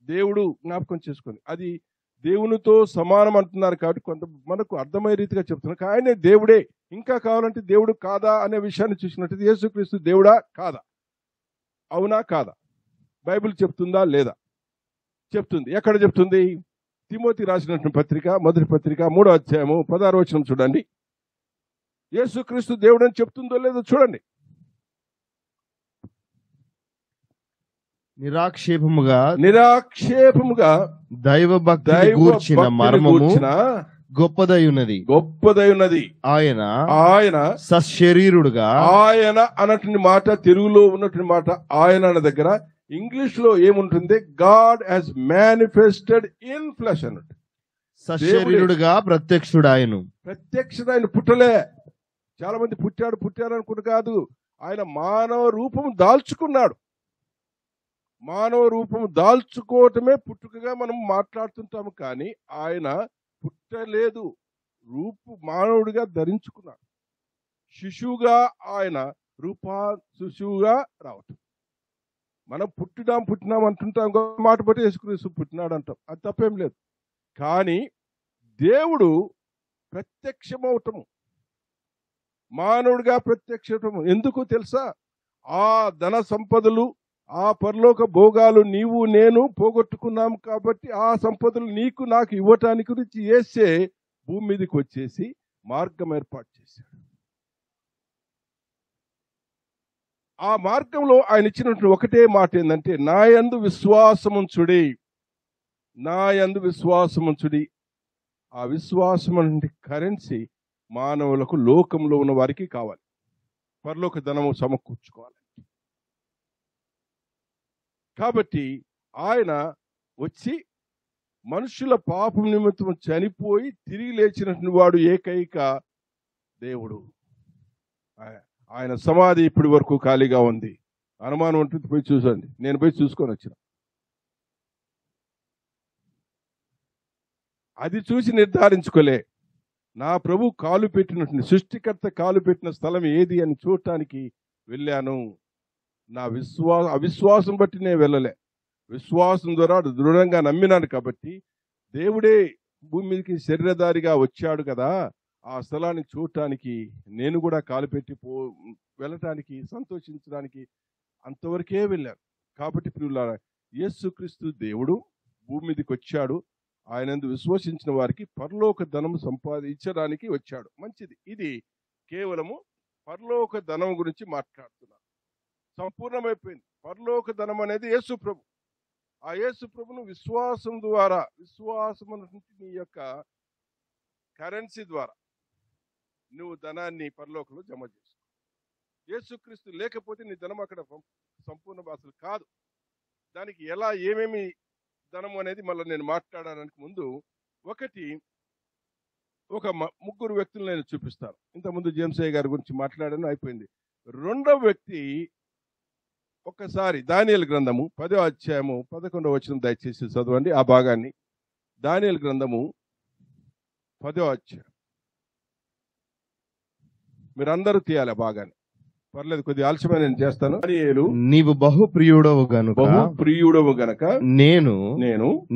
దేవుడు జ్ఞాపకం చేసుకొని అది దేవునితో సమానం అంటున్నారు కాబట్టి కొంత మనకు అర్థమయ్యే రీతిగా చెప్తున్నారు. ఆయనే దేవుడే. ఇంకా కావాలంటే దేవుడు కాదా అనే విషయాన్ని చూసినట్టు యేసుక్రీస్తు దేవుడా కాదా, అవునా కాదా, బైబిల్ చెప్తుందా లేదా? చెప్తుంది. ఎక్కడ చెప్తుంది? తిమోతి రాసినటువంటి పత్రిక, మొదటి పత్రిక 3వ అధ్యాయము 16వ వచనం చూడండి. యేసుక్రీస్తు దేవుడు అని చెప్తుందో లేదో చూడండి. నిరాక్షేపముగా దైవభక్తి గూర్చిన మర్మము గొప్పదైనది. ఆయన సశరీరుడుగా, ఆయన అన్నటువంటి మాట తెలుగులో ఉన్నటువంటి మాట ఆయన అన్న దగ్గర ఇంగ్లీష్ లో ఏముంటుంది? God has manifested in flesh అన్నట్టు. సశరీరుడుగా ప్రత్యక్షుడాయను. ప్రత్యక్షుడాయన పుట్టలే. చాలా మంది పుట్టాడు అనుకుంటు కాదు. ఆయన మానవ రూపం దాల్చుకున్నాడు. మానవ రూపం దాల్చుకోవటమే పుట్టుకగా మనం మాట్లాడుతుంటాము. కానీ ఆయన పుట్టలేదు, మానవుడిగా ధరించుకున్నాడు. శిశువుగా ఆయన శిశువుగా రావటం. మనం పుట్టినాం అంటుంటాం, మాట బట్టి యేసుక్రీస్తు పుట్టినాడు అంటాం, అది తప్పేం లేదు. కానీ దేవుడు ప్రత్యక్షమవటము, మానవుడిగా ప్రత్యక్షమవటము ఎందుకు తెలుసా? ఆ ధన సంపదలు, ఆ పరలోక భోగాలు నీవు నేను పోగొట్టుకున్నాం కాబట్టి ఆ సంపదలు నీకు నాకు ఇవ్వటానికి గురించి యేసే భూమి మీదకి వచ్చేసి మార్గం ఏర్పాటు చేశాడు. ఆ మార్గంలో ఆయన ఇచ్చినటువంటి ఒకటే మాట ఏంటంటే, నా యందు విశ్వాసముంచుడి, నా యందు విశ్వాసముంచుడి. ఆ విశ్వాసం అంటే కరెన్సీ మానవులకు, లోకంలో ఉన్న వారికి కావాలి. పరలోక ధనము సమకూర్చుకోవాలి. కాబట్టి ఆయన వచ్చి మనుషుల పాపం నిమిత్తం చనిపోయి తిరిగి లేచినటువంటి వాడు ఏకైక దేవుడు. ఆయన సమాధి ఇప్పటి వరకు ఖాళీగా ఉంది. అనుమానం ఉంటుంది, పోయి చూసండి. నేను పోయి చూసుకొని వచ్చిన. అది చూసి నిర్ధారించుకోలే. నా ప్రభు కాలు పెట్టినటువంటి, సృష్టికర్త కాలు పెట్టిన స్థలం ఏది అని చూడటానికి వెళ్ళాను. నా అవిశ్వాసం బట్టి నేను వెళ్ళలే. విశ్వాసం ద్వారా దృఢంగా నమ్మినాను. కాబట్టి దేవుడే భూమి మీదకి శరీరధారిగా వచ్చాడు కదా, ఆ స్థలాన్ని చూడటానికి నేను కూడా కాలు పెట్టి వెళ్ళటానికి, సంతోషించడానికి అంతవరకే వెళ్ళాను. కాబట్టి ప్రియులారా, యేసుక్రీస్తు దేవుడు భూమి మీదకి వచ్చాడు. ఆయనందు విశ్వసించిన వారికి పరలోక ధనము సంపాదించడానికి వచ్చాడు. మంచిది. ఇది కేవలము పరలోక ధనం గురించి మాట్లాడుతున్నాను. సంపూర్ణమైపోయింది. పరలోక ధనం అనేది యేసు ప్రభు. ఆ యేసు ప్రభును విశ్వాసం ద్వారా, విశ్వాసం అన్నటువంటి నీ యొక్క కరెన్సీ ద్వారా నువ్వు ధనాన్ని పరలోకంలో జమ చేసుకో. యేసుక్రీస్తు లేకపోతే నీ ధనం అక్కడ సంపూర్ణ అసలు కాదు. దానికి ఎలా ఏమేమి ధనం అనేది మళ్ళీ నేను మాట్లాడడానికి ముందు ఒక ముగ్గురు వ్యక్తులు నేను చూపిస్తాను. ఇంతకుముందు జేమ్సయ్య గారి గురించి మాట్లాడాను, అయిపోయింది. రెండవ వ్యక్తి, ఒక్కసారి దానియేలు గ్రంథము 10వ అధ్యాయము 11వ వచనం దయచేసి చదవండి ఆ భాగాన్ని. దానియేలు గ్రంథము 10వ అధ్యాయం, మీరందరూ తీయాలి ఆ భాగాన్ని. పర్లేదు, కొద్దిగా ఆలస్యమైన నేను చేస్తాను. దానియేలు, నీవు బహుప్రియుడవు గనుక బహుప్రియుడవు గనక నేను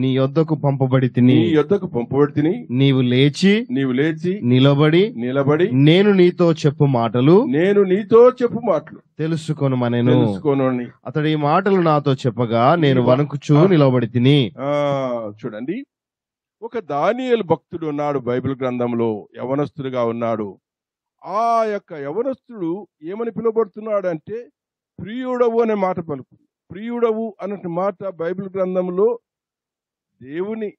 నీ యొద్దకు పంపబడి తిని, నీవు లేచి నిలబడి నేను నీతో చెప్పు మాటలు తెలుసుకొనుమనెను. అతడు ఈ మాటలు నాతో చెప్పగా నేను వణుకుచూ నిలబడి తిని. చూడండి, ఒక దానియేలు భక్తుడు ఉన్నాడు బైబిల్ గ్రంథంలో, యవనస్తుడుగా ఉన్నాడు. ఆ యొక్క యవనస్తుడు ఏమని పిలువబడుతున్నాడు అంటే ప్రియుడవు అనే మాట పలుకు. ప్రియుడవు అనే మాట బైబిల్ గ్రంథంలో దేవుని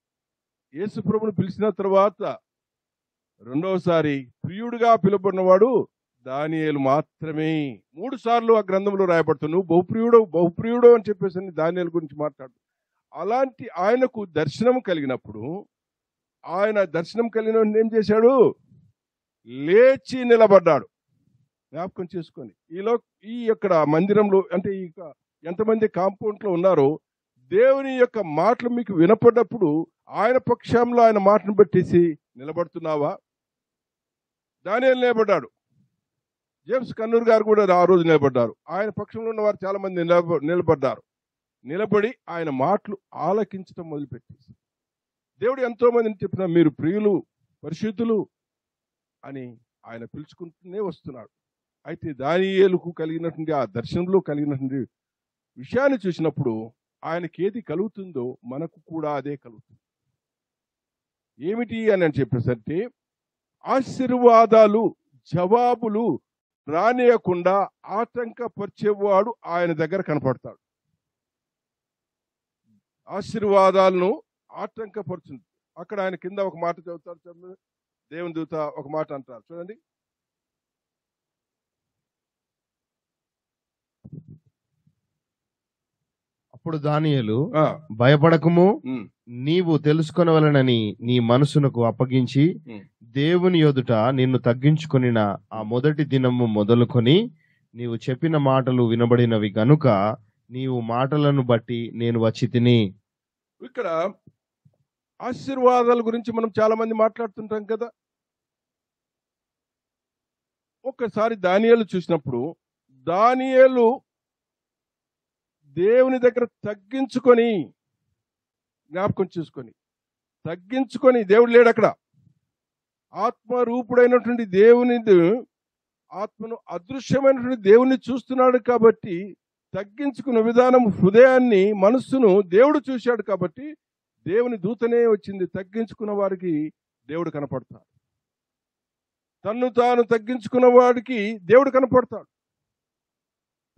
యేసుప్రభుని పిలిచిన తర్వాత రెండవసారి ప్రియుడుగా పిలువబడినవాడు దానియేలు మాత్రమే. 3 సార్లు ఆ గ్రంథంలో రాయబడుతుంది. నువ్వు బహుప్రియుడు అని చెప్పేసి దానియేలు గురించి మాట్లాడు. అలాంటి ఆయనకు దర్శనం కలిగినప్పుడు, ఆయన దర్శనం కలిగిన ఏం చేశాడు? లేచి నిలబడ్డాడు. జ్ఞాపకం చేసుకొని ఈ యొక్క మందిరంలో అంటే ఎంతమంది కాంపౌండ్ లో ఉన్నారో దేవుని యొక్క మాటలు మీకు వినపడ్డప్పుడు ఆయన పక్షంలో ఆయన మాటను పెట్టేసి నిలబడుతున్నావా? దానియేలు నిలబడ్డాడు. జేమ్స్ కన్నూరు గారు కూడా ఆ రోజు నిలబడ్డారు. ఆయన పక్షంలో ఉన్న వారు చాలా మంది నిలబడ్డారు. నిలబడి ఆయన మాటలు ఆలకించడం మొదలుపెట్టేసి దేవుడు ఎంతో మందిని చెప్పిన మీరు ప్రియులు, పరిశుద్ధులు అని ఆయన పిలుచుకుంటూనే వస్తున్నాడు. అయితే దానియేలుకు కలిగినటువంటి ఆ దర్శనంలో కలిగినటువంటి విషయాన్ని చూసినప్పుడు ఆయనకి ఏది కలుగుతుందో మనకు కూడా అదే కలుగుతుంది. ఏమిటి అని చెప్పేసరికి ఆశీర్వాదాలు, జవాబులు రానియకుండా ఆటంకపరిచేవాడు ఆయన దగ్గర కనపడతాడు. ఆశీర్వాదాలను ఆటంకపరుచుంది. అక్కడ ఆయన కింద ఒక మాట చదువుతారు, దేవుని దూత ఒక మాట అంటారు, చూడండి. అప్పుడు దానియేలు, భయపడకము, నీవు తెలుసుకొనవలెనని నీ మనసునకు అప్పగించి దేవుని ఎదుట నిన్ను తగ్గించుకొనిన ఆ మొదటి దినము మొదలుకొని నీవు చెప్పిన మాటలు వినబడినవి గనుక నీవు మాటలను బట్టి నేను వచ్చి తిని. ఇక్కడ ఆశీర్వాదాల గురించి మనం చాలా మంది మాట్లాడుతుంటాం కదా. ఒక్కసారి దానియేలు చూసినప్పుడు దానియేలు దేవుని దగ్గర తగ్గించుకొని, జ్ఞాపకం తగ్గించుకొని, దేవుడు లేడు అక్కడ. ఆత్మరూపుడైనటువంటి దేవుని, ఆత్మను అదృశ్యమైనటువంటి దేవుని చూస్తున్నాడు కాబట్టి తగ్గించుకున్న విధానం, హృదయాన్ని, మనస్సును దేవుడు చూశాడు కాబట్టి దేవుని దూతనే వచ్చింది. తగ్గించుకున్న వారికి దేవుడు కనపడతాడు. తన్ను తాను తగ్గించుకున్న వాడికి దేవుడు కనపడతాడు,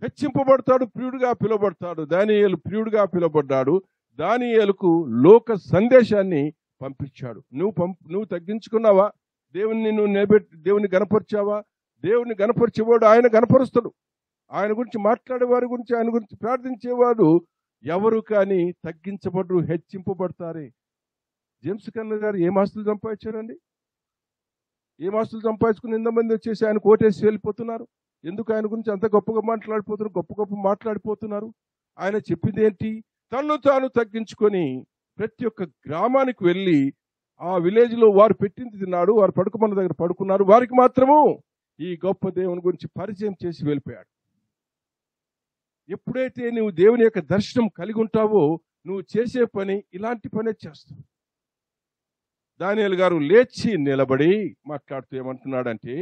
హెచ్చింపబడతాడు, ప్రియుడిగా పిలువబడతాడు. దానియేలు ప్రియుడిగా పిలువబడ్డాడు. దానియేలుకు లోక సందేశాన్ని పంపించాడు. నువ్వు తగ్గించుకున్నావా? దేవుని గనపరిచావా? దేవుని గనపరిచేవాడు ఆయన గనపరుస్తాడు. ఆయన గురించి మాట్లాడే వారి గురించి, ఆయన గురించి ప్రార్థించేవాడు ఎవరు కానీ తగ్గించబడ్రు, హెచ్చింపబడతారే. జేమ్స్ కన్నర్ గారు ఏం ఆస్తులు సంపాదించారండి? ఏం ఆస్తులు సంపాదించుకుని ఇంతమంది వచ్చేసి ఆయన కోటేసి వెళ్ళిపోతున్నారు. ఎందుకు ఆయన గురించి అంత గొప్పగా మాట్లాడిపోతున్నారు? ఆయన చెప్పింది ఏంటి? తన్ను తాను తగ్గించుకొని ప్రతి ఒక్క గ్రామానికి వెళ్ళి ఆ విలేజ్ లో వారు పెట్టింది తిన్నాడు, వారు పడుకోమన్న దగ్గర పడుకున్నారు. వారికి మాత్రము ఈ గొప్ప దేవుని గురించి పరిచయం చేసి వెళ్ళిపోయాడు. ఎప్పుడైతే నువ్వు దేవుని యొక్క దర్శనం కలిగి ఉంటావో నువ్వు చేసే పని ఇలాంటి పనే చేస్తావు. దానియేలు గారు లేచి నిలబడి మాట్లాడుతూ ఏమంటున్నాడంటే,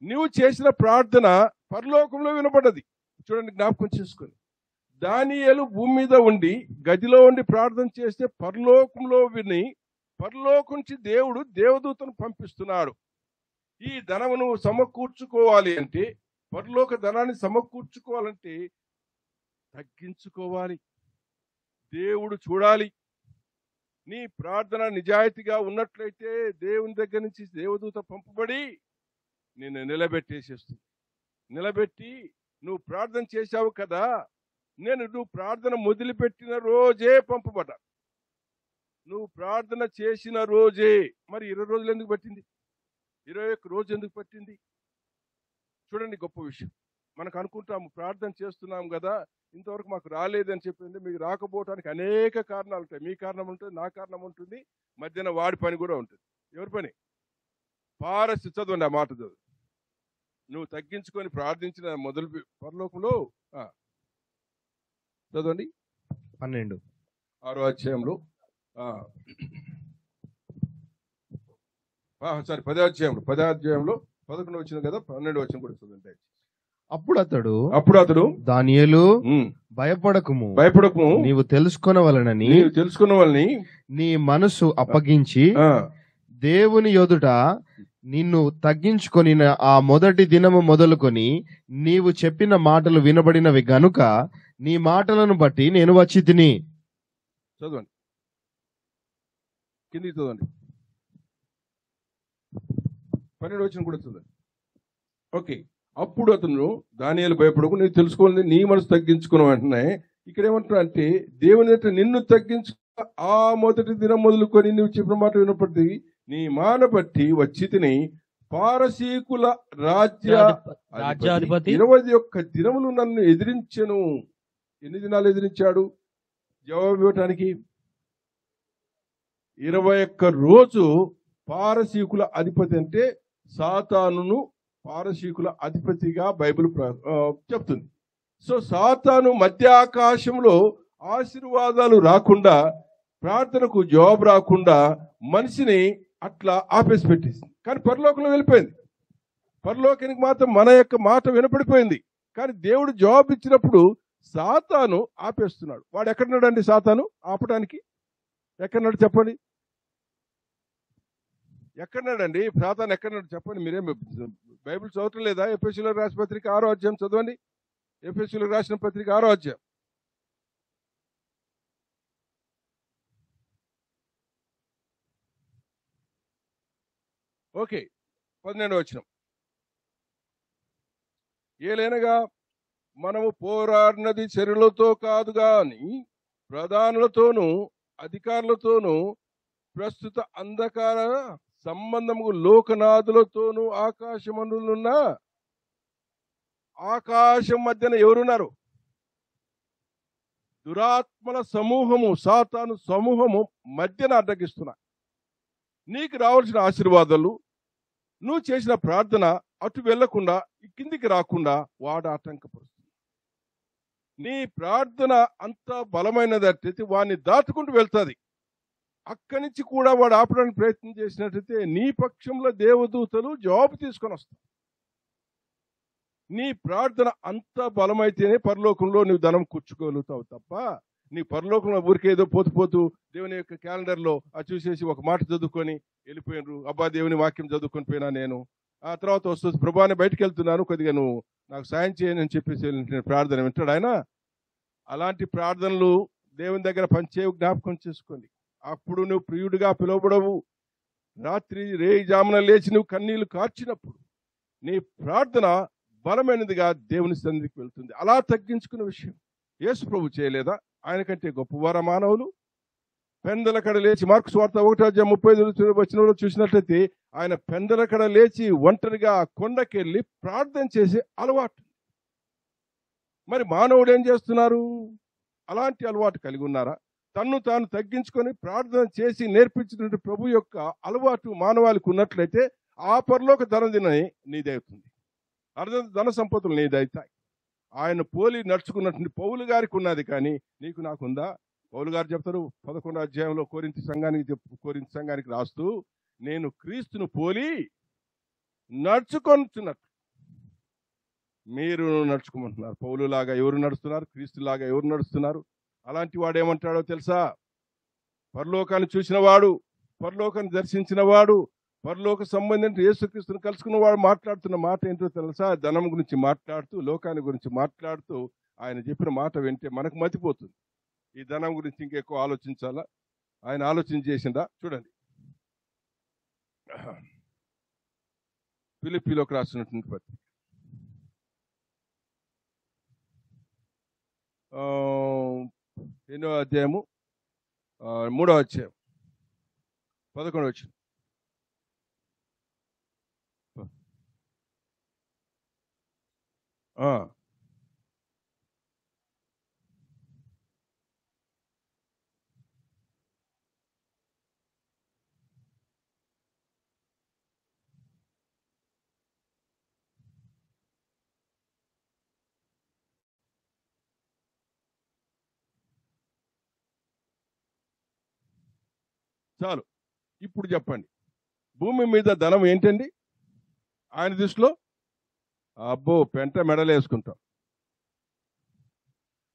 నువ్వు చేసిన ప్రార్థన పరలోకంలో వినపడ్డది. చూడండి, జ్ఞాపకం చేసుకొని, దానియేలు భూమి మీద ఉండి గదిలో ఉండి ప్రార్థన చేస్తే పరలోకంలో విని, పరలోకం నుంచి దేవుడు దేవదూతను పంపిస్తున్నాడు. ఈ ధనమును సమకూర్చుకోవాలి అంటే, పరలోక ధనాన్ని సమకూర్చుకోవాలంటే తగ్గించుకోవాలి. దేవుడు చూడాలి. నీ ప్రార్థన నిజాయితీగా ఉన్నట్లయితే దేవుని దగ్గర నుంచి దేవదూత పంపబడి నిన్ను నిలబెట్టేసేస్తుంది. నిలబెట్టి నువ్వు ప్రార్థన చేశావు కదా, నువ్వు ప్రార్థన మొదలుపెట్టిన రోజే పంపబడ్డా. నువ్వు ప్రార్థన చేసిన రోజే. మరి 20 రోజులు ఎందుకు పట్టింది? 21 రోజు ఎందుకు పట్టింది? చూడండి, గొప్ప విషయం. మనకు అనుకుంటాము ప్రార్థన చేస్తున్నాం కదా, ఇంతవరకు మాకు రాలేదని చెప్పింది. మీకు రాకపోవడానికి అనేక కారణాలు ఉంటాయి. మీ కారణం ఉంటుంది, నా కారణం ఉంటుంది, మధ్యన వాడి పని కూడా ఉంటుంది. ఎవరి పని? పారసి చదవండి, ఆ మాట చదువు. నువ్వు తగ్గించుకొని ప్రార్థించిన మొదలు పరలోకంలో చదవండి 12. 6వ అధ్యాయంలో 10వ అధ్యాయంలో 11 వచ్చిన కదా 12 వచ్చిన కూడా చదవండి. అప్పుడు అతడు దానియేలు భయపడకుము నీవు తెలుసుకొనవలనని నీ మనసు అప్పగించి దేవుని యొదుట నిన్ను తగ్గించుకొని ఆ మొదటి దినము మొదలుకొని నీవు చెప్పిన మాటలు వినబడినవి గనుక నీ మాటలను బట్టి నేను వచ్చి తిని. చదవండి, కిందికి చదవండి, 12 వచ్చిన కూడా చదవండి. ఓకే. అప్పుడు అతను దానియేలు భయపడకు నీవు తెలుసుకోవాలి నీ మనసు తగ్గించుకున్న వెంటనే ఇక్కడ ఏమంటున్నా అంటే దేవుని ఎదుట నిన్ను తగ్గించుకో ఆ మొదటి దినం మొదలుకొని నువ్వు చెప్పిన మాట వినపడి నీ మాట బట్టి వచ్చి తిని పారసీకుల రాజ్యాధిపతి 21 దినములు నన్ను ఎదిరించెను. ఎన్ని దినాలు ఎదిరించాడు? జవాబు ఇవ్వటానికి 21 రోజు పారసీకుల అధిపతి అంటే సాతానును పారసీకుల అధిపతిగా బైబిల్ చెప్తుంది. సో సాతాను మధ్య ఆకాశంలో ఆశీర్వాదాలు రాకుండా, ప్రార్థనకు జవాబు రాకుండా మనిషిని అట్లా ఆపేసి పెట్టేసింది. కానీ పరలోకంలో వెళ్ళిపోయింది. పరలోకానికి మాత్రం మన యొక్క మాట వినపడిపోయింది. కానీ దేవుడు జవాబు ఇచ్చినప్పుడు సాతాను ఆపేస్తున్నాడు. వాడు ఎక్కడున్నాడండి? సాతాను ఆపడానికి ఎక్కడున్నాడు చెప్పండి? ఎక్కడున్నాడండి సాతాను? ఎక్కడున్నాడు చెప్పండి? మీరేం బైబిల్ చదవటం లేదా? ఎఫెసీయులకు రాసిన పత్రిక 6వ అధ్యాయం చదవండి. ఎఫెసీయులకు రాసిన పత్రిక 6వ అధ్యాయం. ఓకే, 12వ వచనం. ఏలైనగా మనము పోరాడినది శరీరులతో కాదు గాని ప్రధానులతోనూ అధికారులతోనూ ప్రస్తుత అంధకార సంబంధము లోకనాథులతోనూ ఆకాశమందులున్న ఆకాశం మధ్యన ఎవరున్నారు? దురాత్మల సమూహము, సాతాను సమూహము మధ్యన అడ్డగిస్తున్నారు. నీకు రావాల్సిన ఆశీర్వాదాలు, నువ్వు చేసిన ప్రార్థన అటు వెళ్లకుండా కిందికి రాకుండా వాడు ఆటంకపరుస్తుంది. నీ ప్రార్థన అంత బలమైనదట్టయితే వాడిని దాటుకుంటూ వెళ్తుంది. అక్కడి నుంచి కూడా వాడు ఆపడానికి ప్రయత్నం చేసినట్టయితే నీ పక్షంలో దేవదూతలు జవాబు తీసుకొని వస్తారు. నీ ప్రార్థన అంత బలమైతేనే పరలోకంలో నువ్వు ధనం కూర్చుకోగలుగుతావు తప్ప నీ పరలోకంలో ఊరికేదో పోతూ దేవుని యొక్క క్యాలెండర్లో చూసేసి ఒక మాట చదువుకొని వెళ్ళిపోయినారు. అబ్బా దేవుని వాక్యం చదువుకొని పోయినా నేను, ఆ తర్వాత వస్తుంది ప్రభాని బయటకు వెళ్తున్నాను కొద్దిగా నువ్వు నాకు సాయం చేయని అని చెప్పేసి ప్రార్థన వింటాడు ఆయన. అలాంటి ప్రార్థనలు దేవుని దగ్గర పనిచేయ జ్ఞాపకం చేసుకోండి. అప్పుడు నువ్వు ప్రియుడిగా పిలువబడవు. రాత్రి రేజామున లేచి నువ్వు కన్నీళ్లు కార్చినప్పుడు నీ ప్రార్థన బలమైనదిగా దేవుని సన్నిధికి వెళ్తుంది. అలా తగ్గించుకున్న విషయం యేసు ప్రభు చేయలేదా? ఆయన కంటే గొప్పవార మానవులు? పెందలకడ లేచి మార్కు సువార్త 1:35 వచనంలో చూసినట్లయితే ఆయన పెందలకడ లేచి ఒంటరిగా కొండకెళ్ళి ప్రార్థన చేసే అలవాటు. మరి మానవుడు ఏం చేస్తున్నారు? అలాంటి అలవాటు కలిగి ఉన్నారా? తన్ను తాను తగ్గించుకొని ప్రార్థన చేసి నేర్పించినటువంటి ప్రభు యొక్క అలవాటు మానవాళికి ఉన్నట్లయితే ఆ పరలోక ధనదినని నీదవుతుంది. ధన సంపదలు నీదవుతాయి. ఆయన పోలి నడుచుకున్నటువంటి పౌలు గారికి ఉన్నది, కానీ నీకు నాకుందా? పౌలు గారు చెప్తారు 11వ అధ్యాయంలో కొరింథీ సంఘానికి రాస్తూ, నేను క్రీస్తును పోలి నడుచుకొనుచున్నట్టు మీరు నడుచుకోమంటున్నారు. పౌలులాగా ఎవరు నడుస్తున్నారు? క్రీస్తులాగా ఎవరు నడుస్తున్నారు? అలాంటి వాడు ఏమంటాడో తెలుసా? పరలోకాన్ని చూసిన వాడు, పరలోకాన్ని దర్శించిన వాడు, పరలోక సంబంధించిన యేసుక్రీస్తుని కలుసుకున్న వాడు మాట్లాడుతున్న మాట ఏంటో తెలుసా? ధనం గురించి మాట్లాడుతూ, లోకాన్ని గురించి మాట్లాడుతూ ఆయన చెప్పిన మాట వింటే మనకు మతిపోతుంది. ఈ ధనం గురించి ఇంకెక్కువ ఆలోచించాలా? ఆయన ఆలోచన చేసిందా? చూడండి, ఫిలిప్పీలోకి రాసినటువంటి పత్రిక 8వ అధ్యాయము 3వ అధ్యాయం 11వ వచనం. చాలు. ఇప్పుడు చెప్పండి, భూమి మీద ధనం ఏంటండి ఆయన దృష్టిలో? అబ్బో పెంట మెడలు వేసుకుంటాం,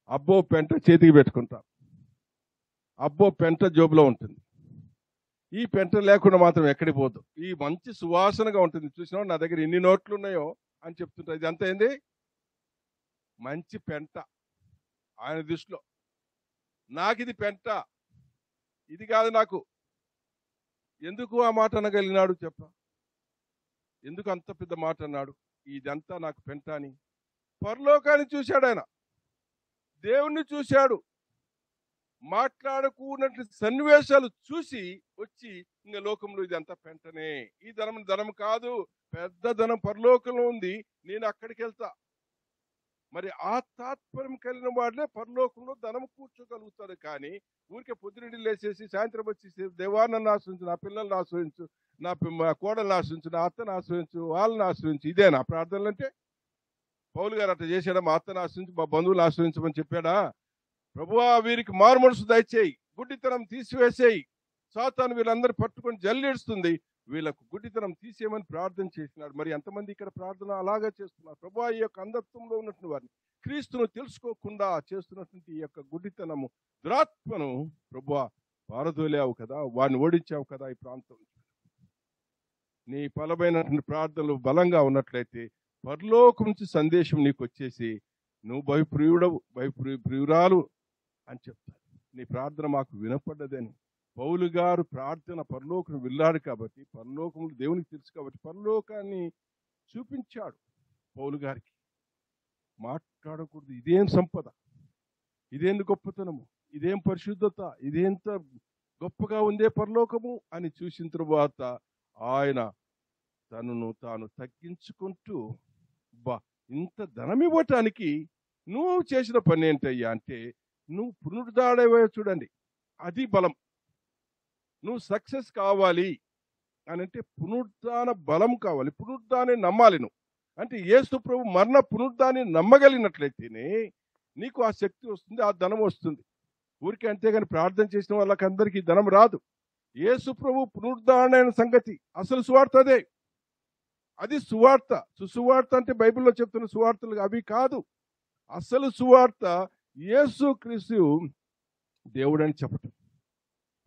అబ్బో పెంట చేతికి పెట్టుకుంటాం, అబ్బో పెంట జోబులో ఉంటుంది. ఈ పెంట లేకుండా మాత్రం ఎక్కడికి పోదు. ఈ మంచి సువాసనగా ఉంటుంది. చూసినా నా దగ్గర ఎన్ని నోట్లు ఉన్నాయో అని చెప్తుంటా. ఇది అంతా ఏంది? మంచి పెంట ఆయన దృష్టిలో. నాకు ఇది పెంట, ఇది కాదు నాకు. ఎందుకు ఆ మాట అనగలిగినాడు చెప్ప? ఎందుకు అంత పెద్ద మాట అన్నాడు? ఇదంతా నాకు పెంట అని. పరలోకాన్ని చూశాడు ఆయన, దేవుణ్ణి చూశాడు, మాట్లాడుకున్నట్టు సన్నివేశాలు చూసి వచ్చి ఇంకా లోకంలో ఇదంతా పెంటనే, ఈ ధనం కాదు, పెద్ద ధనం పరలోకంలో ఉంది, నేను అక్కడికి వెళ్తా. మరి ఆ తాత్పర్యం కలిగిన వాడినే పరలోకంలో ధనం కూర్చోగలుగుతాడు. కానీ ఊరికే పొద్దునిండి లేచేసి సాయంత్రం వచ్చేసి దేవా నన్ను ఆశ్రయించు, నా పిల్లల్ని ఆశ్రయించు, నా కోడల్ని ఆశ్రయించు, నా అత్తను ఆశ్రయించు, వాళ్ళని ఆశ్రయించు, ఇదే నా ప్రార్థనలు అంటే? పౌలు గారు అట్లా చేశాడా? మా అత్తను ఆశ్రయించు, మా బంధువులు ఆశ్రయించమని చెప్పాడా? ప్రభువా వీరికి మారు మనసు దయచేయి, గుడ్డితనం తీసివేసేయి, సాతాను వీళ్ళందరూ పట్టుకొని జల్లేడుస్తుంది, వీళ్ళకు గుడ్డితనం తీసేయమని ప్రార్థన చేసినాడు. మరి ఎంతమంది ఇక్కడ ప్రార్థన అలాగా చేస్తున్నారు? ప్రభువా ఈ యొక్క అంధత్వంలో ఉన్నటువంటి వారిని, క్రీస్తును తెలుసుకోకుండా చేస్తున్నటువంటి ఈ యొక్క గుడ్డితనము, దురాత్మను ప్రభువా పారదోలావు కదా, వారిని ఓడించావు కదా ఈ ప్రాంతం. నీ బలమైనటువంటి ప్రార్థనలు బలంగా ఉన్నట్లయితే పరలోకం నుంచి సందేశం నీకు వచ్చేసి నువ్వు భయప్రియుడవు, భయప్రియురాలు అని చెప్తారు. నీ ప్రార్థన మాకు వినపడ్డదని. పౌలు గారు ప్రార్థన పరలోకం వెళ్ళాడు కాబట్టి, పరలోకంలో దేవునికి తెలుసు కాబట్టి పరలోకాన్ని చూపించాడు పౌలు గారికి. మాట్లాడకూడదు, ఇదేం సంపద, ఇదేం గొప్పతనము, ఇదేం పరిశుద్ధత, ఇదేంత గొప్పగా ఉందే పరలోకము అని చూసిన తరువాత ఆయన తనను తాను తగ్గించుకుంటూ, బా ఇంత ధనం ఇవ్వటానికి నువ్వు చేసిన పని ఏంటయ్యా అంటే, నువ్వు పునరుద్ధాడవే. చూడండి, అది బలం. నువ్వు సక్సెస్ కావాలి అని అంటే పునరుద్ధాన బలం కావాలి, పునరుద్ధాన్ని నమ్మాలి. నువ్వు అంటే యేసు ప్రభు మరణ పునరుద్ధాన్ని నమ్మగలిగినట్లయితేనే నీకు ఆ శక్తి వస్తుంది, ఆ ధనం వస్తుంది. ఊరికే అంతేగాని ప్రార్థన చేసిన వాళ్ళకి అందరికీ ధనం రాదు. యేసు ప్రభు పునరుద్ధారణ సంగతి అసలు సువార్త అదే. అది సువార్త. సువార్త అంటే బైబిల్లో చెప్తున్న సువార్తలు అవి కాదు. అసలు సువార్త యేసు క్రీస్తు దేవుడని చెప్పటం,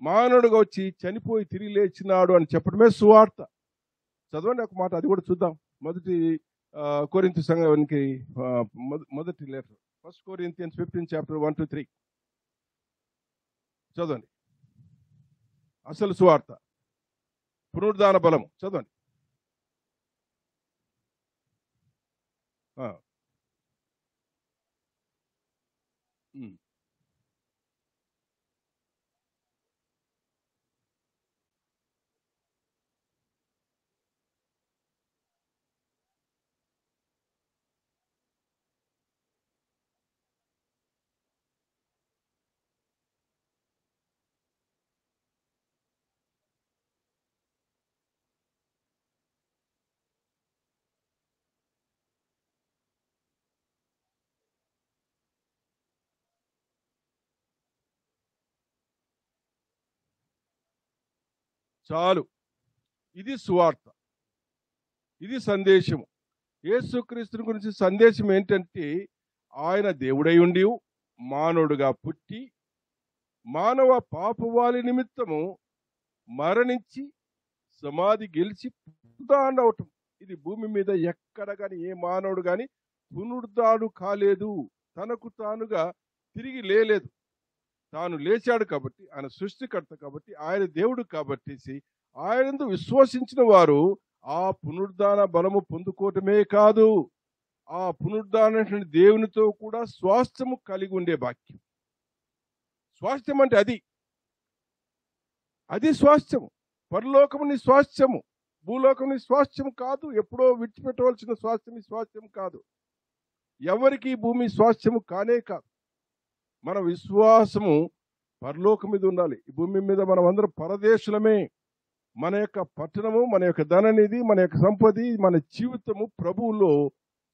మానవుడుగా వచ్చి చనిపోయి తిరిగి లేచినాడు అని చెప్పడమే సువార్త. చదవండి ఒక మాట, అది కూడా చూద్దాం. మొదటి కొరింథీ సంఘానికి మొదటి లెటర్, 1 Corinthians 15 chapter 1-3 చదవండి. అసలు సువార్త, పునరుద్ధాన బలము చదవండి. చాలు, ఇది సువార్త, ఇది సందేశము. యేసుక్రీస్తుని గురించి సందేశం ఏంటంటే, ఆయన దేవుడై ఉండి మానవుడుగా పుట్టి మానవ పాపవాళి నిమిత్తము మరణించి సమాధి గెలిచి పునరుద్ధానవటం. ఇది భూమి మీద ఎక్కడ కానీ ఏ మానవుడు కానీ పునరుద్ధాను కాలేదు, తనకు తానుగా తిరిగి లేలేదు. తాను లేచాడు కాబట్టి, ఆయన సృష్టికర్త కాబట్టి, ఆయన దేవుడు కాబట్టి, ఆయనందు విశ్వసించిన వారు ఆ పునరుద్ధాన బలము పొందుకోవటమే కాదు, ఆ పునరుద్ధాన దేవునితో కూడా స్వాస్థ్యము కలిగి ఉండే భాగ్యం. స్వాస్థ్యం అంటే అది స్వాస్థ్యము. పరలోకము నీ స్వాస్థ్యము, భూలోకం నీ స్వాస్థ్యం కాదు. ఎప్పుడో విడిచిపెట్టవలసిన స్వాస్థ్యం ఈ స్వాస్థ్యం కాదు. ఎవరికి భూమి స్వాస్థ్యము కానే కాదు. మన విశ్వాసము పరలోకం మీద ఉండాలి. ఈ భూమి మీద మనం అందరం పరదేశులమే. మన యొక్క పట్టణము, మన యొక్క ధననిధి, మన యొక్క సంపద, మన జీవితము ప్రభువులో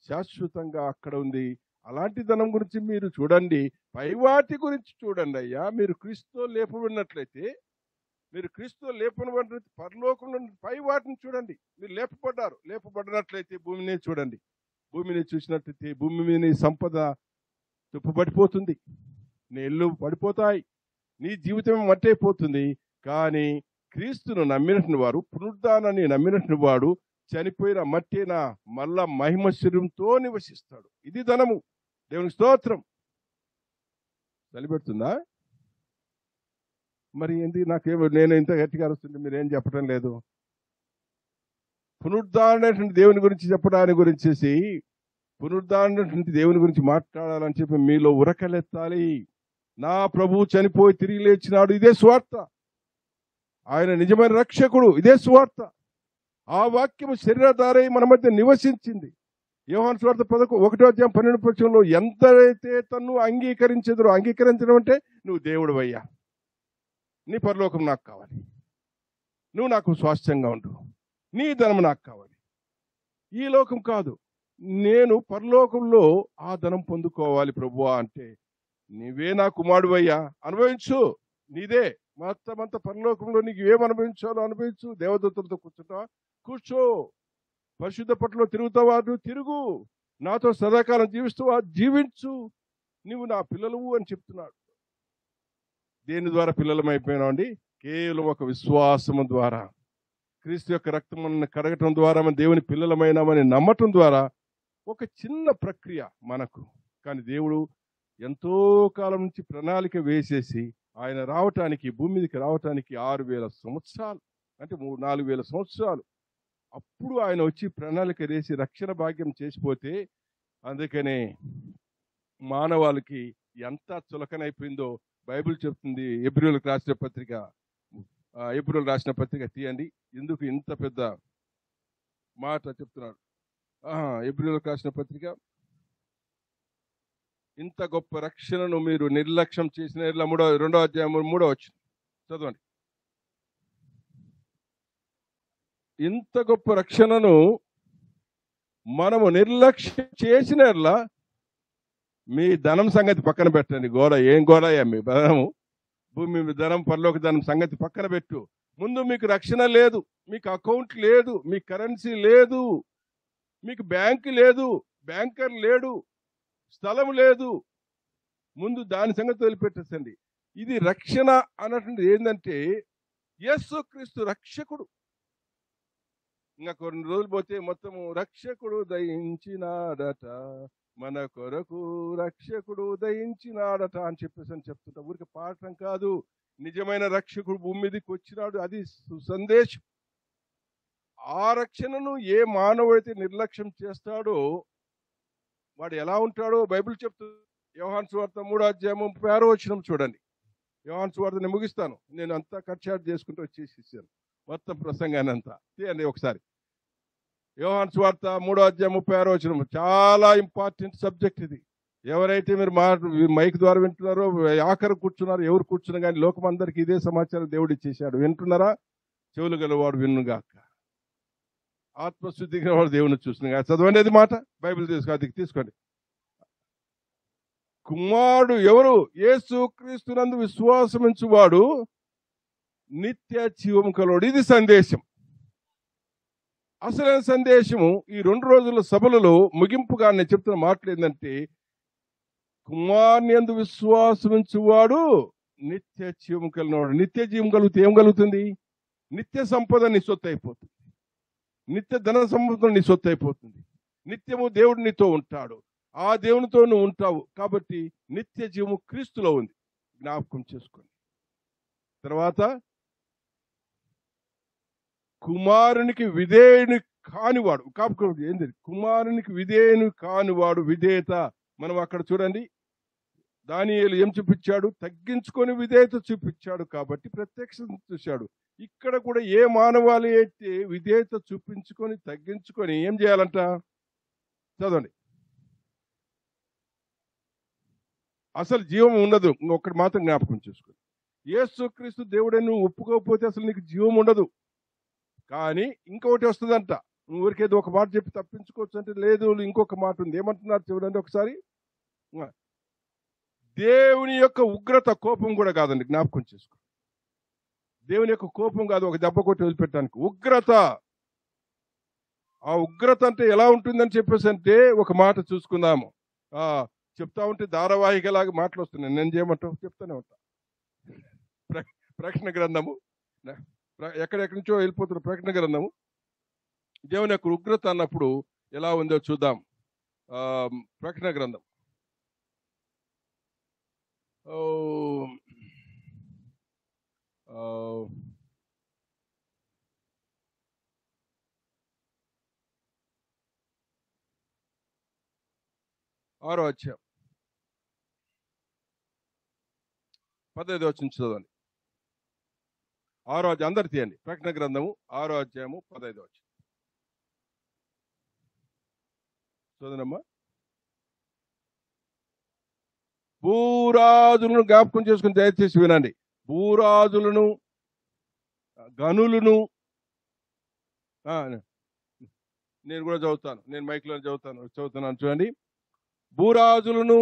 శాశ్వతంగా అక్కడ ఉంది. అలాంటి ధనం గురించి మీరు చూడండి, పైవాటి గురించి చూడండి. అయ్యా, మీరు క్రీస్తుతో లేపబడినట్లయితే మీరు క్రీస్తుతో లేపనబడిన పరలోకంలో పై వాటిని చూడండి. మీరు లేపబడినట్లయితే భూమిని చూడండి. భూమిని చూసినట్లయితే భూమి మీద నీ సంపద తుప్పుపడిపోతుంది, నీ ఇల్లు పడిపోతాయి, నీ జీవితం మట్టయిపోతుంది. కానీ క్రీస్తును నమ్మినట్టు వారు, పునరుద్ధానాన్ని నమ్మినట్టు వాడు చనిపోయిన మట్టిన మళ్ళా మహిమ శరీరంతో నివసిస్తాడు. ఇది ధనము. దేవునికి స్తోత్రం. చలిపెడుతుందా? మరి ఏంటి నాకేమో నేను ఇంత గట్టిగా అరుస్తుంటే మీరేం చెప్పడం లేదు? పునరుద్ధారణటువంటి దేవుని గురించి చెప్పడానికి గురించి పునరుద్ధారణటువంటి దేవుని గురించి మాట్లాడాలని చెప్పి మీలో ఉరకలెత్తాలి. నా ప్రభువు చనిపోయి తిరిగి లేచినాడు, ఇదే స్వార్థ. ఆయన నిజమైన రక్షకుడు, ఇదే స్వార్థ. ఆ వాక్యము శరీరధారై మన మధ్య నివసించింది. యోహాను సువార్త 1:12 ఎంతైతే తన్ను అంగీకరించెదరో, అంగీకరించడం అంటే నువ్వు దేవుడు అయ్యా, నీ పరలోకం నాకు కావాలి, నువ్వు నాకు స్వాస్థ్యంగా ఉండు, నీ ధనం నాకు కావాలి, ఈ లోకం కాదు, నేను పరలోకంలో ఆ ధనం పొందుకోవాలి ప్రభువా అంటే, నీవే నా కుమారుడు అయ్యా, అనుభవించు, నీదే మొత్తమంతా పరలోకంలో నీకు ఏం అనుభవించాలో అనుభవించు. దేవదూతలతో కూర్చుంటావా? కూర్చో. పరిశుద్ధ పట్టులో తిరుగుతావా? నువ్వు తిరుగు. నాతో సదాకాలం జీవిస్తావా? జీవించు. నువ్వు నా పిల్లలు అని చెప్తున్నాడు. దేని ద్వారా పిల్లలమైపోయినామండి? కేవలం ఒక విశ్వాసము ద్వారా, క్రీస్తు యొక్క రక్తం కడగటం ద్వారా మన దేవుని పిల్లలమైనామని నమ్మటం ద్వారా ఒక చిన్న ప్రక్రియ మనకు. కానీ దేవుడు ఎంతో కాలం నుంచి ప్రణాళిక వేసేసి ఆయన రావటానికి, భూమి మీదకి రావటానికి 6000 సంవత్సరాలు, అంటే 4000 సంవత్సరాలు అప్పుడు ఆయన వచ్చి ప్రణాళిక వేసి రక్షణ భాగ్యం చేసిపోతే, అందుకనే మానవాళికి ఎంత చులకనైపోయిందో బైబిల్ చెప్తుంది. ఎబ్రియులకు రాసిన పత్రిక తీయండి. ఎందుకు ఇంత పెద్ద మాట చెప్తున్నాడు? ఎబ్రియులకు రాసిన పత్రిక, ఇంత గొప్ప రక్షణను మీరు నిర్లక్ష్యం చేసిన 2వ అధ్యాయం 3వ వచనం చదవండి. ఇంత గొప్ప రక్షణను మనము నిర్లక్ష్యం చేసిన మీ ధనం సంగతి పక్కన పెట్టండి. ఏం గోడయ్యా మీ ధనము? భూమి ధనం, పరలోక ధనం సంగతి పక్కన పెట్టు. ముందు మీకు రక్షణ లేదు, మీకు అకౌంట్ లేదు, మీ కరెన్సీ లేదు, మీకు బ్యాంకు లేదు, బ్యాంకర్ లేడు, స్థలం లేదు. ముందు దాని సంగతి వదిలిపెట్టేసండి. ఇది రక్షణ అన్నటువంటి ఏంటంటే యేసుక్రీస్తు రక్షకుడు. ఇంకా కొన్ని రోజులు పోతే మొత్తము రక్షకుడు దయించినాడట, మన కొరకు రక్షకుడు దయించినాడట అని చెప్తుంటా. ఊరికి పాఠం కాదు, నిజమైన రక్షకుడు భూమి మీదకి వచ్చినాడు. అది సందేశం. ఆ రక్షణను ఏ మానవుడైతే నిర్లక్ష్యం చేస్తాడో వాడు ఎలా ఉంటాడో బైబిల్ చెప్తుంది. యోహాను సువార్త 3:36 వచనం చూడండి. యోహాను సువార్త నేను ముగిస్తాను, నేను అంతా కట్ షాట్ చేసుకుంటూ వచ్చేసేసాను మొత్తం ప్రసంగాన్ని అంతా. తీయండి ఒకసారి. యోహాను సువార్త 3:36 వచనం చాలా ఇంపార్టెంట్ సబ్జెక్ట్ ఇది. ఎవరైతే మీరు మైక్ ద్వారా వింటున్నారో, ఆఖరు కూర్చున్నారో, ఎవరు కూర్చున్నా కానీ లోకం అందరికీ ఇదే సమాచారం దేవుడు ఇచ్చేసాడు. వింటున్నారా? చెవులు గలవాడు విన్నుగాక, ఆత్మశుద్ధి గలవాడు దేవుని చూస్తున్నా. చదవండి అది మాట, బైబిల్ తీసుకోండి. కుమారుడు ఎవరు? యేసుక్రీస్తునందు విశ్వాసముంచువాడు నిత్య జీవము కలవాడు. ఇది సందేశం. అసలైన సందేశము ఈ 2 రోజుల సభలలో ముగింపుగా నేను చెప్తున్న మాటలు ఏంటంటే, కుమారుని యందు విశ్వాసముంచువాడు నిత్య జీవము కలిగినవాడు. నిత్య జీవం కలిగితే ఏం కలుగుతుంది? నిత్య సంపద నీ సొత్తు అయిపోతుంది, నిత్య ధన సంపద నీ సొత్తు అయిపోతుంది. నిత్యము దేవుడు నీతో ఉంటాడు, ఆ దేవునితో నువ్వు ఉంటావు. కాబట్టి నిత్య జీవము క్రీస్తులో ఉంది, జ్ఞాపకం చేసుకోండి. తర్వాత కుమారునికి విధేయుని కానివాడు, కాబట్టి ఏంటి? కుమారునికి విధేయుని కానివాడు, విధేయత. మనం అక్కడ చూడండి, దానియేలు ఏం చూపించాడు? తగ్గించుకొని విధేయత చూపించాడు, కాబట్టి ప్రత్యక్షం చూశాడు. ఇక్కడ కూడా ఏ మానవాళి అయితే విధేయత చూపించుకొని తగ్గించుకొని ఏం చేయాలంట? చదవండి. అసలు జీవం ఉండదు. ఇంకొకటి మాత్రం జ్ఞాపకం చేసుకోండి, యేసుక్రీస్తు దేవుడే నువ్వు ఒప్పుకోకపోతే అసలు నీకు జీవం ఉండదు. కానీ ఇంకొకటి వస్తుందంట. నువ్వు ఊరికేదో ఒక మాట చెప్పి తప్పించుకోవచ్చు అంటే లేదు, ఇంకొక మాట ఉంది. ఏమంటున్నారు చూడండి ఒకసారి. దేవుని యొక్క ఉగ్రత, కోపం కూడా కాదండి, జ్ఞాపకం చేసుకో. దేవుని యొక్క కోపం కాదు ఒక దెబ్బ కొట్టి వదిలిపెట్టడానికి. ఉగ్రత. ఆ ఉగ్రత అంటే ఎలా ఉంటుందని చెప్పేసి అంటే ఒక మాట చూసుకుందాము. చెప్తా ఉంటే ధారావాహికలాగా మాటలు వస్తున్నాయి. నేను చేయమంటావు చెప్తానే ఉంటా. ప్రకటన గ్రంథము ఎక్కడెక్కడి నుంచో వెళ్ళిపోతున్న ప్రకటన గ్రంథము దేవుని యొక్క ఉగ్రత అన్నప్పుడు ఎలా ఉందో చూద్దాం. ప్రకటన గ్రంథం ఆరో అధ్యాయం 15వ వచనం చదవండి. ఆరో అధ్యాయం అందరు తీయండి. ప్రకటన గ్రంథము 6వ అధ్యాయము 15వ వచనం చదవనమ్మా. భూరాజులను జ్ఞాపకం చేసుకుని దయచేసి వినండి. భూరాజులను, గనులను, నేను కూడా చదువుతాను, నేను మైక్లో చదువుతున్నాను చూడండి. భూరాజులను,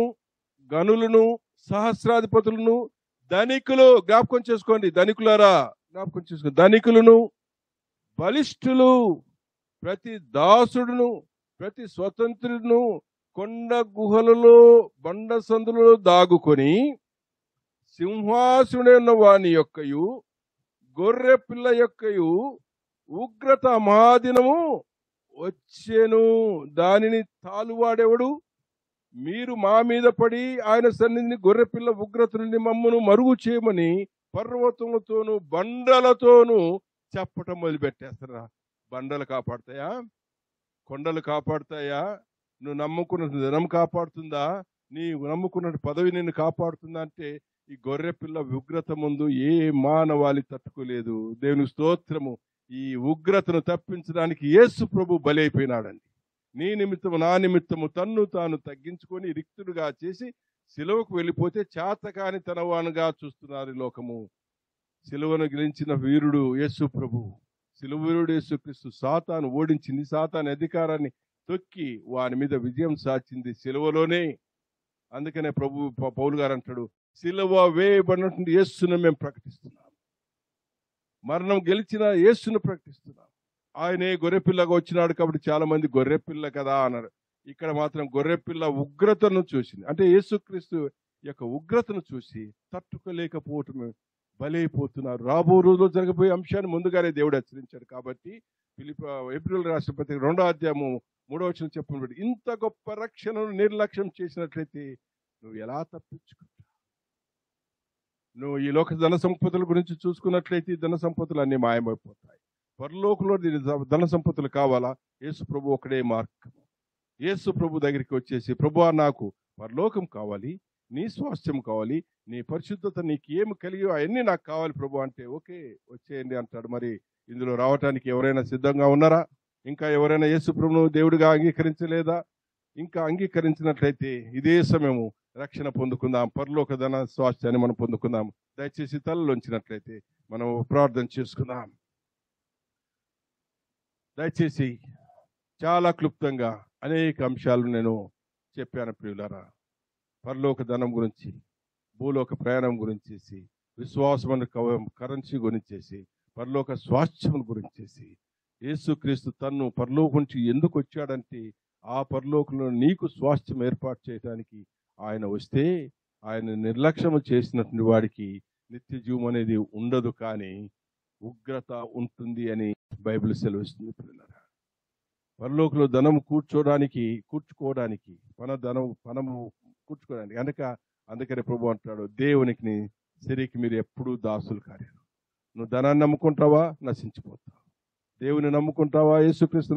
గనులను, సహస్రాధిపతులను, ధనికులు జ్ఞాపకం చేసుకోండి. ధనికులారా జ్ఞాపకం చేసుకోండి. ధనికులను, బలిష్ఠులు, ప్రతి దాసుడును, ప్రతి స్వతంత్రుడును కొండ గుహలలో బండ సందులలో దాగుకొని సింహాసనుడైన వాని యొక్కయు గొర్రె పిల్ల యొక్కయు ఉగ్రత మహాదినము వచ్చెను. దానిని తాలువాడెవడు? మీరు మా మీద పడి ఆయన సన్నిధిని గొర్రెపిల్ల ఉగ్రత నుండి మమ్మను మరుగు చేయమని పర్వతములతోనూ బండలతోనూ చెప్పటం మొదలుపెట్టేస్తారా? బండలు కాపాడుతాయా? కొండలు కాపాడుతాయా? నువ్వు నమ్ముకున్న ధనం కాపాడుతుందా? నీవు నమ్ముకున్న పదవి నిన్ను కాపాడుతుందా? అంటే ఈ గొర్రె పిల్ల ఉగ్రత ముందు ఏ మానవాళి తట్టుకోలేదు. దేవుని స్తోత్రము. ఈ ఉగ్రతను తప్పించడానికి యేసు ప్రభు బలైపోయినాడండి. నీ నిమిత్తము నా నిమిత్తము తన్ను తాను తగ్గించుకొని రిక్తుడుగా చేసి సిలువకు వెళ్ళిపోతే చాతకాని తనవానుగా చూస్తున్నారు లోకము. సిలువను గెలిచిన వీరుడు యేసు ప్రభు. సిలువ వీరుడు యేసుక్రీస్తు. సాతాను ఓడించింది, సాతాను అధికారాన్ని తొక్కి వాని మీద విజయం సాధించింది సిలువలోనే. అందుకనే పౌలు గారు అంటాడు, సిలువ వేయబడినటువంటి యేసును మేము ప్రకటిస్తున్నాం. మరణం గెలిచిన యేసును ప్రకటిస్తున్నాం. ఆయనే గొర్రెపిల్లగా వచ్చినాడు కాబట్టి చాలా మంది గొర్రెపిల్ల కదా అన్నారు. ఇక్కడ మాత్రం గొర్రెపిల్ల ఉగ్రతను చూసింది. అంటే యేసుక్రీస్తు యొక్క ఉగ్రతను చూసి తట్టుకోలేకపోవటం బలైపోతున్నారు. రాబో రోజుల్లో జరగబోయే అంశాన్ని ముందుగానే దేవుడు హెచ్చరించాడు. కాబట్టి ఏప్రిల్ రాష్ట్ర పత్రిక 2వ అధ్యాయము 3వ వచనం చెప్పబడి, ఇంత గొప్ప రక్షణను నిర్లక్ష్యం చేసినట్లయితే నువ్వు ఎలా తప్పించుకుంటావు? నువ్వు ఈ లోక ధన సంపదల గురించి చూసుకున్నట్లయితే ధన సంపదలు అన్ని మాయమైపోతాయి. పరలోకంలో ధన సంపదలు కావాలా? యేసు ప్రభు ఒకడే మార్గం. యేసు ప్రభు దగ్గరికి వచ్చేసి, ప్రభువా నాకు పరలోకం కావాలి, నీ స్వాస్థ్యం కావాలి, నీ పరిశుద్ధత నీకు ఏమి కలిగి అవన్నీ నాకు కావాలి ప్రభు అంటే, ఓకే వచ్చేయండి అంటాడు. మరి ఇందులో రావటానికి ఎవరైనా సిద్ధంగా ఉన్నారా? ఇంకా ఎవరైనా యేసు ప్రభును దేవుడిగా అంగీకరించలేదా? ఇంకా అంగీకరించినట్లయితే ఇదే సమయము రక్షణ పొందుకుందాం, పరలోక ధన స్వాస్థ్యాన్ని మనం పొందుకుందాం. దయచేసి తలలోంచినట్లయితే మనం ప్రార్థన చేసుకుందాం. దయచేసి చాలా క్లుప్తంగా అనేక అంశాలు నేను చెప్పాను ప్రియులారా. పరలోక ధనం గురించి, భూలోక ప్రయాణం గురించేసి, విశ్వాసమైన కరెన్సీ గురించేసి, పరలోక స్వాస్థ్యం గురించేసి, యేసుక్రీస్తు తన్ను పరలోకం నుంచి ఎందుకు వచ్చాడంటే ఆ పరలోకంలో నీకు స్వాస్థ్యం ఏర్పాటు చేయడానికి ఆయన వస్తే, ఆయన నిర్లక్ష్యం చేసినటువంటి వాడికి నిత్య జీవం అనేది ఉండదు, కానీ ఉగ్రత ఉంటుంది అని బైబిల్ సెలవిస్తుంది పిల్లలారా. పరలోకంలో ధనం కూర్చుకోవడానికి పనము కూర్చుకోవడానికి అందుకనే ప్రభు అంటాడు, దేవునికి సిరికి మీరు ఎప్పుడూ దాసులు కాలేరు. నువ్వు ధనాన్ని నమ్ముకుంటావా నశించిపోతావు. దేవుని నమ్ముకుంటావా, యేసుక్రీస్తు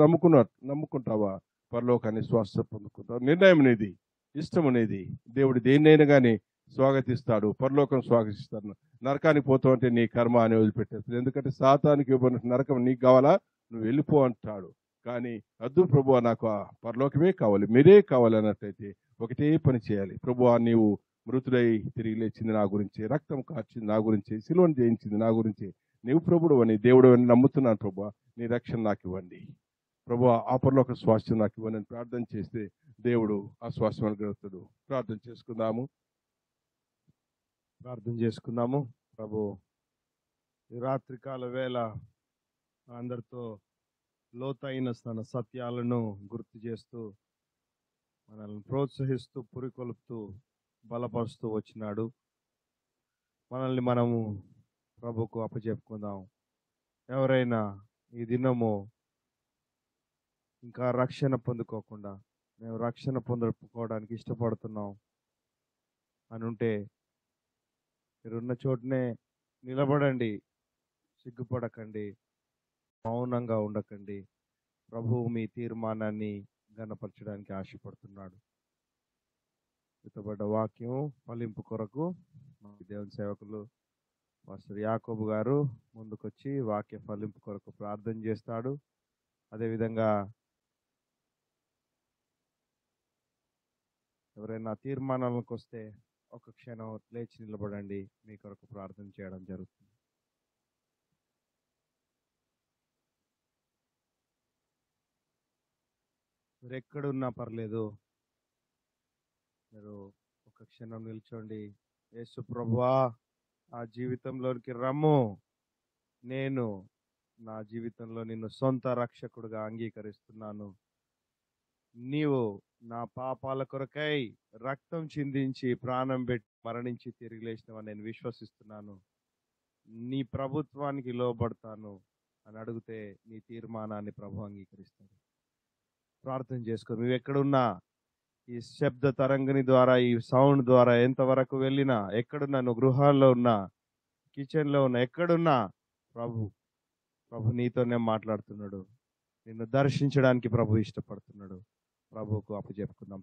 నమ్ముకుంటావా, పరలోకాన్ని స్వాస్థ్యం పొందుకుంటావు. నిర్ణయం అనేది, ఇష్టం అనేది. దేవుడు దేన్నైనా కానీ స్వాగతిస్తాడు, పరలోకం స్వాగతిస్తాడు. నరకానికి పోతావు అంటే నీ కర్మ అని వదిలిపెట్టేస్తాడు. ఎందుకంటే సాతానికి ఇవ్వబడిన నరకం నీకు కావాలా, నువ్వు వెళ్ళిపో అంటాడు. కానీ అద్దు ప్రభువా నాకు ఆ పరలోకమే కావాలి, మీరే కావాలి అన్నట్టయితే ఒకటే పని చేయాలి. ప్రభువా నీవు మృతుడై తిరిగి లేచింది నా గురించి, రక్తం కార్చింది నా గురించి, సిలువను జయించింది నా గురించి, నీవు ప్రభుడు అని దేవుడు అని నమ్ముతున్నాను ప్రభువా, నీ రక్షణ నాకు ఇవ్వండి ప్రభువా, ఆ పరలోక స్వాస్థ్యం నాకు ఇవ్వండి అని ప్రార్థన చేస్తే దేవుడు ఆ స్వాస్థ్యం అనుగ్రహిస్తాడు. ప్రార్థన చేసుకుందాము. ప్రభు ఈ రాత్రికాల వేళ అందరితో లోతైన తన సత్యాలను గుర్తు చేస్తూ మనల్ని ప్రోత్సహిస్తూ పురికొల్పుతూ బలపరుస్తూ వచ్చినాడు. మనల్ని మనము ప్రభుకు అప్పచెప్పుకుందాం. ఎవరైనా ఈ దినము ఇంకా రక్షణ పొందుకోకుండా మేము రక్షణ పొందుకోవడానికి ఇష్టపడుతున్నాం అని ఉంటే మీరున్న చోటనే నిలబడండి, సిగ్గుపడకండి, మౌనంగా ఉండకండి. ప్రభువు మీ తీర్మానాన్ని గణపరచడానికి ఆశపడుతున్నాడు. ఇతబడ్డ వాక్యం ఫలింపు కొరకు దేవుని సేవకులు మాస్టర్ యాకోబు గారు ముందుకొచ్చి వాక్య ఫలింపు కొరకు ప్రార్థన చేస్తాడు. అదేవిధంగా ఎవరైనా తీర్మానాలకు వస్తే ఒక క్షణం లేచి నిలబడండి, మీ కొరకు ప్రార్థన చేయడం జరుగుతుంది. మీరు ఎక్కడున్నా పర్లేదు, మీరు ఒక క్షణం నిల్చోండి. యేసు ప్రభువా, ఆ జీవితంలోనికి రమ్ము. నేను నా జీవితంలో నిన్ను సొంత రక్షకుడుగా అంగీకరిస్తున్నాను. నీవు నా పాపాల కొరకై రక్తం చిందించి ప్రాణం పెట్టి మరణించి తిరిగి లేచినవని నేను విశ్వసిస్తున్నాను. నీ ప్రభుత్వానికి లోబడతాను అని అడిగితే నీ తీర్మానాన్ని ప్రభు అంగీకరిస్తాడు. ప్రార్థన చేసుకో. నువ్వు ఎక్కడున్నా, ఈ శబ్ద తరంగిణి ద్వారా, ఈ సౌండ్ ద్వారా ఎంతవరకు వెళ్ళినా, ఎక్కడున్నా, నువ్వు గృహాల్లో ఉన్నా, కిచెన్లో ఉన్నా, ఎక్కడున్నా ప్రభు నీతోనే మాట్లాడుతున్నాడు. నిన్ను దర్శించడానికి ప్రభు ఇష్టపడుతున్నాడు. ప్రభువుకు అప్పచెప్పుకుందాం.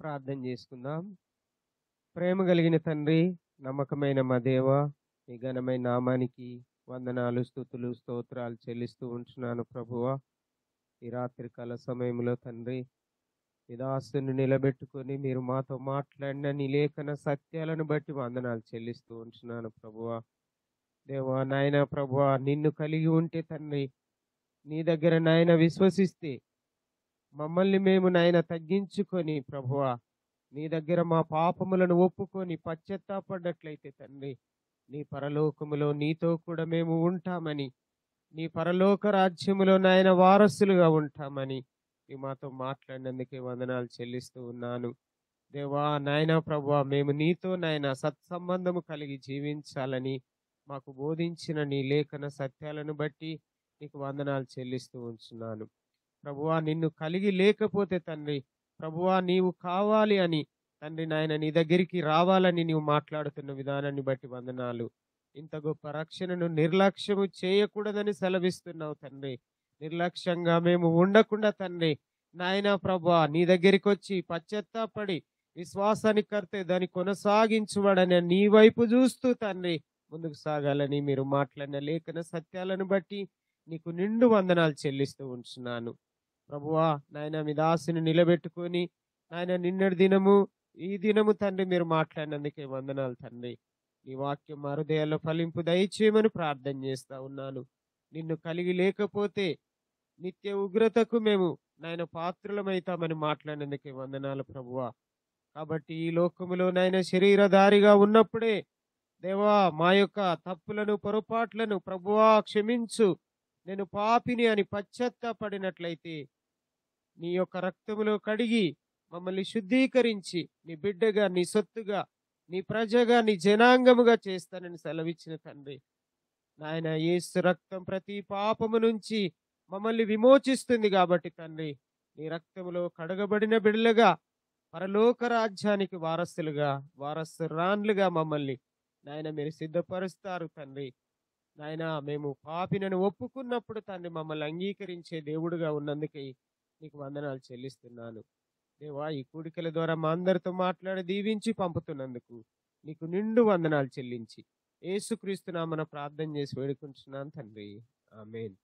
ప్రార్థన చేసుకుందాం. ప్రేమ కలిగిన తండ్రి, నమ్మకమైన మా దేవ, మీ ఘనమైన నామానికి వందనాలు, స్తుతులు, స్తోత్రాలు చెల్లిస్తూ ఉంటున్నాను ప్రభువా. ఈ రాత్రికాల సమయంలో తండ్రి, మీ దాసుని నిలబెట్టుకొని మీరు మాతో మాట్లాడిన నీ లేఖన సత్యాలను బట్టి వందనాలు చెల్లిస్తూ ఉంటున్నాను ప్రభువా. దేవా నాయన ప్రభువా, నిన్ను కలిగి ఉంటే తండ్రి, నీ దగ్గర నాయన విశ్వసిస్తే, మమ్మల్ని మేము నాయన తగ్గించుకొని ప్రభువా, నీ దగ్గర మా పాపములను ఒప్పుకొని పశ్చాత్తాపడ్డట్లయితే తండ్రి, నీ పరలోకములో నీతో కూడా మేము ఉంటామని, నీ పరలోక రాజ్యములో నాయన వారసులుగా ఉంటామని నీ మాతో మాట్లాడినందుకే వందనాలు చెల్లిస్తూ ఉన్నాను. దేవా నాయన ప్రభువా, మేము నీతో నాయన సత్సంబంధము కలిగి జీవించాలని మాకు బోధించిన నీ లేఖన సత్యాలను బట్టి నీకు వందనాలు చెల్లిస్తూ ఉంచున్నాను ప్రభువా. నిన్ను కలిగి లేకపోతే తండ్రి ప్రభువా, నీవు కావాలి అని తండ్రి నాయన నీ దగ్గరికి రావాలని నీవు మాట్లాడుతున్న విధానాన్ని బట్టి వందనాలు. ఇంత గొప్ప రక్షణను నిర్లక్ష్యము చేయకూడదని సెలవిస్తున్నావు తండ్రి. నిర్లక్ష్యంగా మేము ఉండకుండా తండ్రి నాయన ప్రభువా, నీ దగ్గరికి వచ్చి పశ్చాత్తాపడి విశ్వాసానికి కర్తే దాన్ని కొనసాగించువాడని నీ వైపు చూస్తూ తండ్రి ముందుకు సాగాలని మీరు మాట్లాడిన లేఖన సత్యాలను బట్టి నీకు నిండు వందనాలు చెల్లిస్తూ ఉంటున్నాను ప్రభువా. నాయన మీ దాసుని నిలబెట్టుకొని నాయన నిన్నటి దినము ఈ దినము తండ్రి మీరు మాట్లాడినందుకే వందనాలు తండ్రి. నీ వాక్యం మా హృదయాల్లో ఫలింపు దయచేయమని ప్రార్థన చేస్తా ఉన్నాను. నిన్ను కలిగి లేకపోతే నిత్య ఉగ్రతకు మేము నాయన పాత్రులమైతామని మాట్లాడినందుకే వందనాలు ప్రభువా. కాబట్టి ఈ లోకములో నాయన శరీరధారిగా ఉన్నప్పుడే దేవా మా యొక్క తప్పులను పొరపాట్లను ప్రభువా క్షమించు, నేను పాపిని అని పశ్చాత్తాపడినట్లయితే నీ యొక్క రక్తములో కడిగి మమ్మల్ని శుద్ధీకరించి నీ బిడ్డగా, నీ సొత్తుగా, నీ ప్రజగా, నీ జనాంగముగా చేస్తానని సెలవిచ్చిన తండ్రి నాయన, యేసు రక్తం ప్రతి పాపము నుంచి మమ్మల్ని విమోచిస్తుంది కాబట్టి తండ్రి, నీ రక్తములో కడగబడిన బిడ్డలుగా పరలోక రాజ్యానికి వారసులుగా, వారసురాన్లుగా మమ్మల్ని నాయన మీరు సిద్ధపరుస్తారు తండ్రి. నాయన మేము పాపినను ఒప్పుకున్నప్పుడు తండ్రి మమ్మల్ని అంగీకరించే దేవుడుగా ఉన్నందుకే నీకు వందనాలు చెల్లిస్తున్నాను దేవా. ఈ కూడికల ద్వారా మా అందరితో మాట్లాడి దీవించి పంపుతున్నందుకు నీకు నిండు వందనాలు చెల్లించి యేసుక్రీస్తు నామమున ప్రార్థన చేసి వేడుకుంటున్నాను తండ్రి. ఆమేన్.